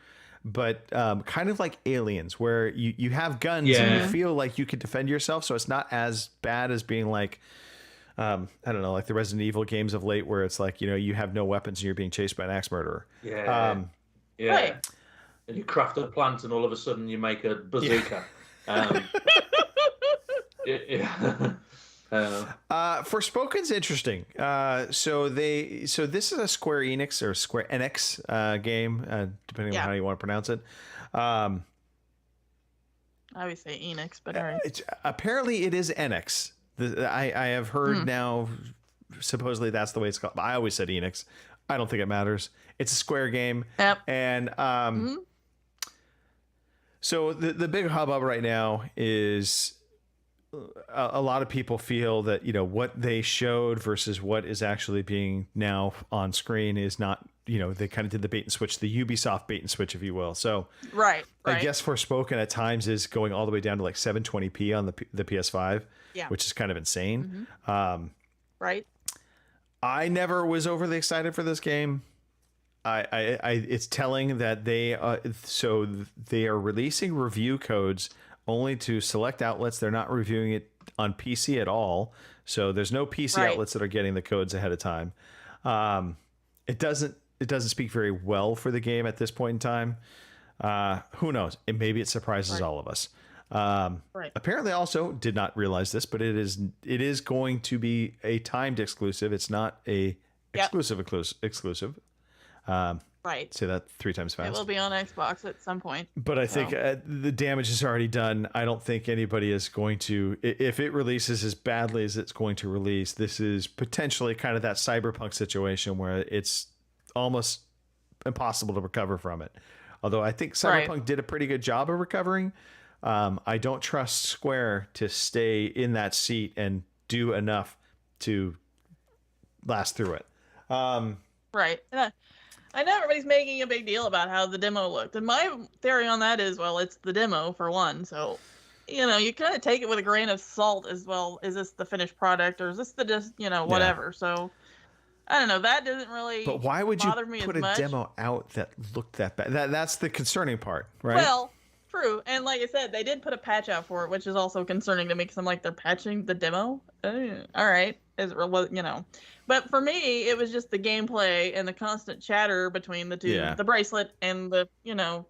but kind of like Aliens, where you have guns and you feel like you can defend yourself. So it's not as bad as being like, I don't know, like the Resident Evil games of late, where it's like, you have no weapons and you're being chased by an axe murderer. Right. And you craft a plant, and all of a sudden you make a bazooka. Forspoken's interesting. So this is a Square Enix or Square Enix game, depending on how you want to pronounce it. I would say Enix, but all right. Apparently it is Enix. I have heard now, supposedly that's the way it's called. I always said Enix. I don't think it matters. It's a Square game. Yep. And so the big hubbub right now is a lot of people feel that, what they showed versus what is actually being now on screen is not, they kind of did the bait and switch, the Ubisoft bait and switch, if you will. So right. I guess Forspoken at times is going all the way down to like 720p on the PS5, which is kind of insane. Right. I never was overly excited for this game. it's telling that they are releasing review codes only to select outlets. They're not reviewing it on PC at all. So there's no PC outlets that are getting the codes ahead of time. It doesn't speak very well for the game at this point in time. Who knows? Maybe it surprises all of us. Apparently, also did not realize this, but it is going to be a timed exclusive. It's not a exclusive. Say that 3 times fast. It will be on Xbox at some point. But I think the damage is already done. I don't think anybody is going to, if it releases as badly as it's going to release, this is potentially kind of that Cyberpunk situation where it's almost impossible to recover from it. Although I think Cyberpunk did a pretty good job of recovering. I don't trust Square to stay in that seat and do enough to last through it. Right. I know everybody's making a big deal about how the demo looked. And my theory on that is, well, it's the demo for one. So, you kind of take it with a grain of salt as well. Is this the finished product or is this the just, whatever? Yeah. So, I don't know. That doesn't really But why would you put a demo out that looked that bad? That's the concerning part, right? Well, true. And like I said, they did put a patch out for it, which is also concerning to me because I'm like, they're patching the demo? All right. But for me, it was just the gameplay and the constant chatter between the two, the bracelet and the,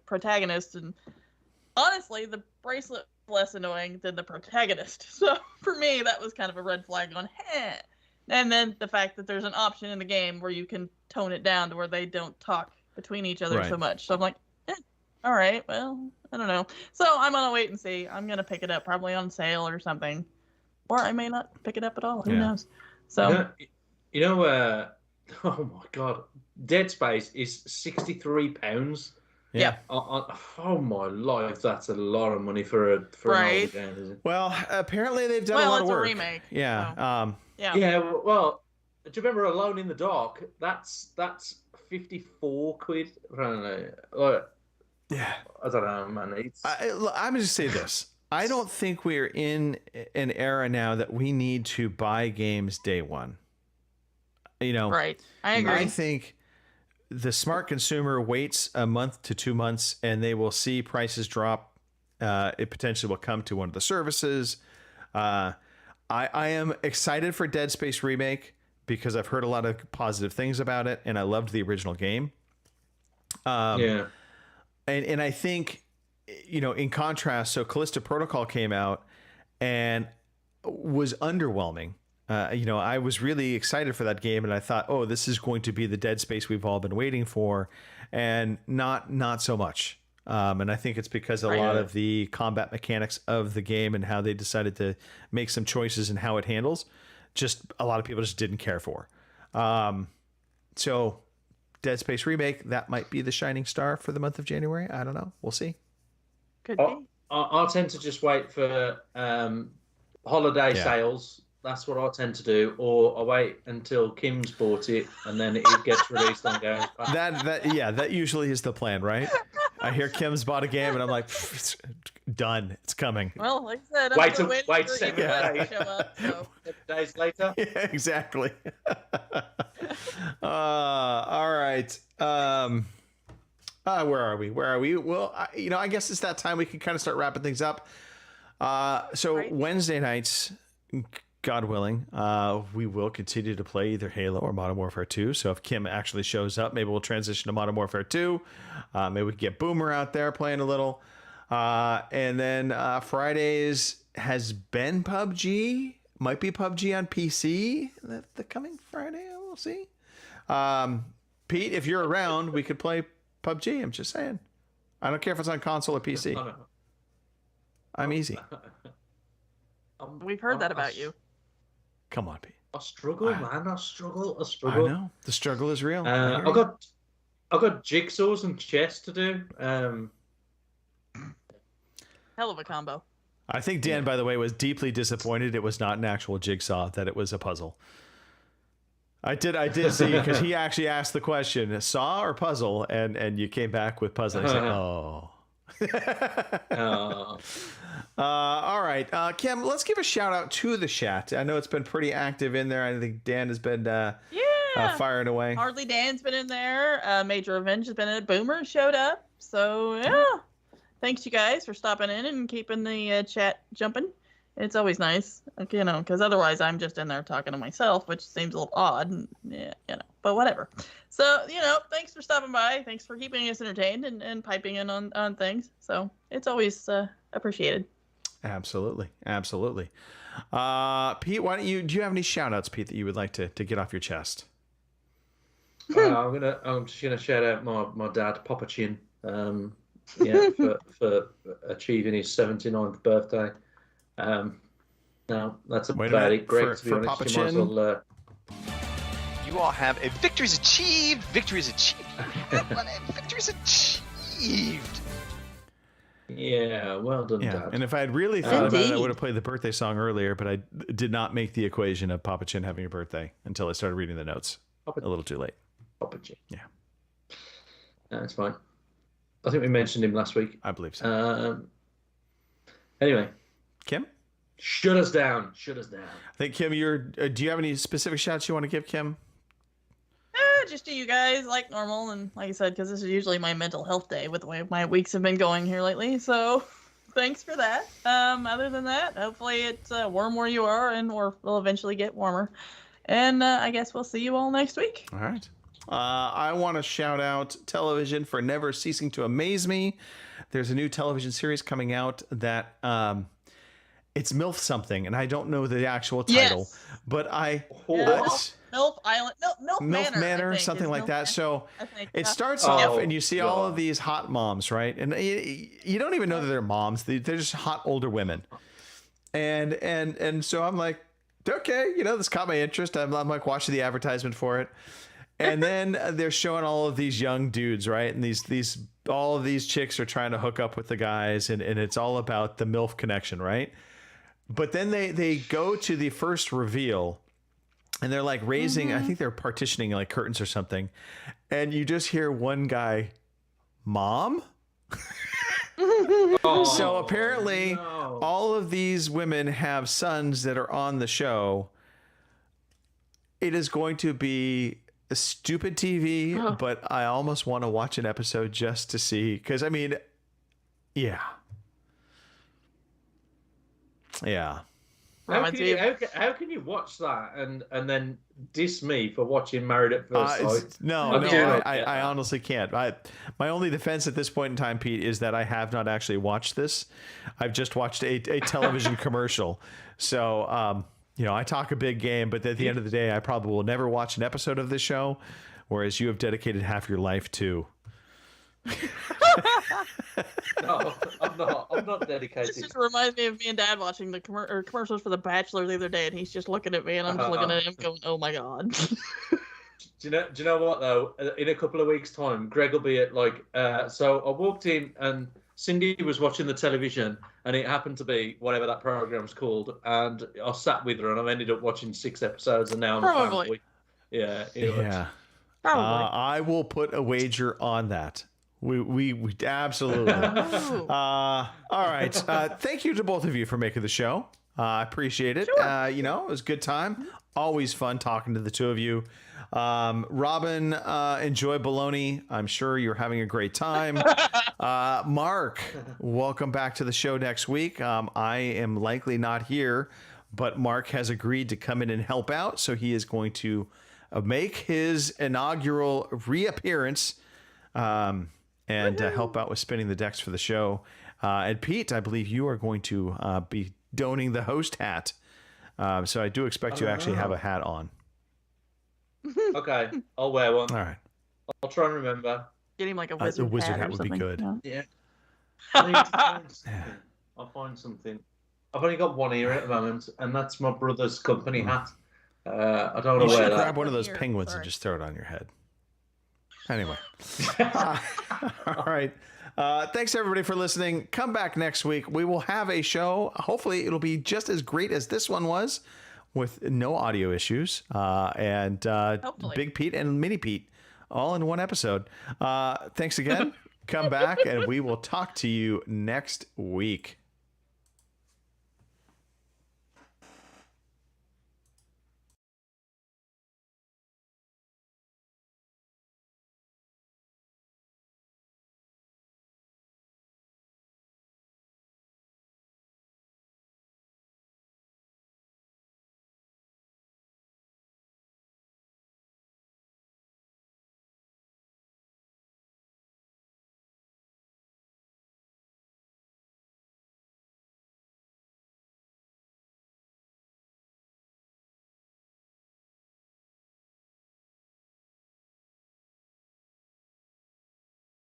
protagonist. And honestly, the bracelet was less annoying than the protagonist. So for me, that was kind of a red flag on, And then the fact that there's an option in the game where you can tone it down to where they don't talk between each other so much. So I'm like, all right, well, I don't know. So I'm going to wait and see. I'm going to pick it up probably on sale or something. Or I may not pick it up at all. Who knows? So, oh my God, Dead Space is £63. Yeah. Oh my life, that's a lot of money for an old game, isn't it? Well, apparently they've done a lot of work. It's a remake. Yeah. So. Yeah. Well, do you remember Alone in the Dark? That's 54 quid. I don't know. I don't know, man. I'm going to say this. I don't think we're in an era now that we need to buy games day one. Right. I agree. I think the smart consumer waits a month to 2 months and they will see prices drop. It potentially will come to one of the services. I am excited for Dead Space Remake because I've heard a lot of positive things about it and I loved the original game. And I think, in contrast, so Callisto Protocol came out and was underwhelming. I was really excited for that game and I thought, oh, this is going to be the Dead Space we've all been waiting for, and not so much. And I think it's because a lot of the combat mechanics of the game and how they decided to make some choices and how it handles, just a lot of people just didn't care for. So Dead Space Remake, that might be the shining star for the month of January. I don't know. We'll see. Could be. I tend to just wait for holiday sales. That's what I tend to do, or I wait until Kim's bought it and then it gets released on Game Pass. That usually is the plan, right? I hear Kim's bought a game and I'm like, it's done. It's coming. Well, like I said, wait 7 days. Show up, so. 7 days later. Yeah, exactly. All right. Where are we? Well, I guess it's that time we can kind of start wrapping things up. Wednesday nights, God willing, we will continue to play either Halo or Modern Warfare 2. So if Kim actually shows up, maybe we'll transition to Modern Warfare 2. Maybe we can get Boomer out there playing a little. And then Fridays has been PUBG. Might be PUBG on PC the coming Friday. We'll see. Pete, if you're around, we could play PUBG. I'm just saying. I don't care if it's on console or PC. I'm easy. We've heard that about you. Come on, Pete. I struggle, man. I struggle. I know. The struggle is real. I've got jigsaws and chess to do. Hell of a combo. I think Dan, by the way, was deeply disappointed it was not an actual jigsaw, that it was a puzzle. I did see, because he actually asked the question, saw or puzzle, and you came back with puzzle. I said, oh. All right, Kim, let's give a shout out to the chat. I know it's been pretty active in there. I think Dan has been firing away. Hardly Dan's been in there. Major Revenge has been in it. Boomer showed up. So, yeah. Thanks, you guys, for stopping in and keeping the chat jumping. It's always nice, like, you know, because otherwise I'm just in there talking to myself, which seems a little odd. And, yeah, you know, but whatever. So, you know, thanks for stopping by. Thanks for keeping us entertained and piping in on things. So it's always appreciated. Absolutely. Pete, why don't do you have any shout outs, Pete, that you would like to get off your chest? I'm just gonna shout out my dad, Papa Chin. For achieving his 79th birthday. No, that's about it. Great to be honest. Papa You might as well, You all have a victory is achieved. Victory is achieved. Victory is achieved. Yeah, well done, Yeah, Dad. and if I had really thought about it, I would have played the birthday song earlier, but I did not make the equation of Papa Chin having a birthday until I started reading the notes. A little too late. Papa Chin. Yeah. That's fine. I think we mentioned him last week. I believe so. Anyway. Kim? Shut us down. I think, Kim, do you have any specific shots you want to give, Kim? Just to you guys, like normal, and like I said, because this is usually my mental health day with the way my weeks have been going here lately. So, thanks for that. Other than that, hopefully it's warm where you are, and or will eventually get warmer. And I guess we'll see you all next week. All right. I want to shout out television for never ceasing to amaze me. There's a new television series coming out that it's MILF something, and I don't know the actual title, but MILF Island, MILF Manor, something like that. So it starts Oh, off, and you see all God. of these hot moms, right? And you don't even know that they're moms; they're just hot older women. And so I'm like, okay, you know, this caught my interest. I'm like watching the advertisement for it, and then they're showing all of these young dudes, right? And all of these chicks are trying to hook up with the guys, and it's all about the MILF connection, right? But then they go to the first reveal, and they're like raising, I think they're partitioning like curtains or something. And you just hear one guy, Mom? So apparently all of these women have sons that are on the show. It is going to be a stupid TV, but I almost want to watch an episode just to see. Because, I mean, yeah. Yeah. How can you watch that and then diss me for watching Married at First Sight? I honestly can't. My only defense at this point in time, Pete, is that I have not actually watched this. I've just watched a television commercial. So, you know, I talk a big game, but at the end of the day, I probably will never watch an episode of this show, whereas you have dedicated half your life to. No, I'm not dedicated. This just reminds me of me and Dad watching the commercials for The Bachelor the other day, and he's just looking at me, and I'm just looking at him, going, "Oh my God." Do you know what though? In a couple of weeks' time, Greg will be at like. So I walked in and Cindy was watching the television, and it happened to be whatever that program's called, and I sat with her, and I've ended up watching 6 episodes, and now I'm a fanboy. Yeah. Yeah. I will put a wager on that. We absolutely. All right. Thank you to both of you for making the show. I appreciate it. Sure. You know, it was a good time. Always fun talking to the two of you. Robin, enjoy bologna. I'm sure you're having a great time. Mark, welcome back to the show next week. I am likely not here, but Mark has agreed to come in and help out. So he is going to make his inaugural reappearance. And help out with spinning the decks for the show. And Pete, I believe you are going to be donning the host hat. So I do expect you to actually have a hat on. Okay, I'll wear one. All right. I'll try and remember. Get him like a wizard hat would be good. Yeah. I need to find something. I'll find something. I've only got one ear at the moment, and that's my brother's company hat. I don't want to wear that. Grab one of those penguins and just throw it on your head. Anyway. All right. Thanks, everybody, for listening. Come back next week. We will have a show. Hopefully, it'll be just as great as this one was with no audio issues. And Big Pete and Mini Pete all in one episode. Thanks again. Come back, and we will talk to you next week.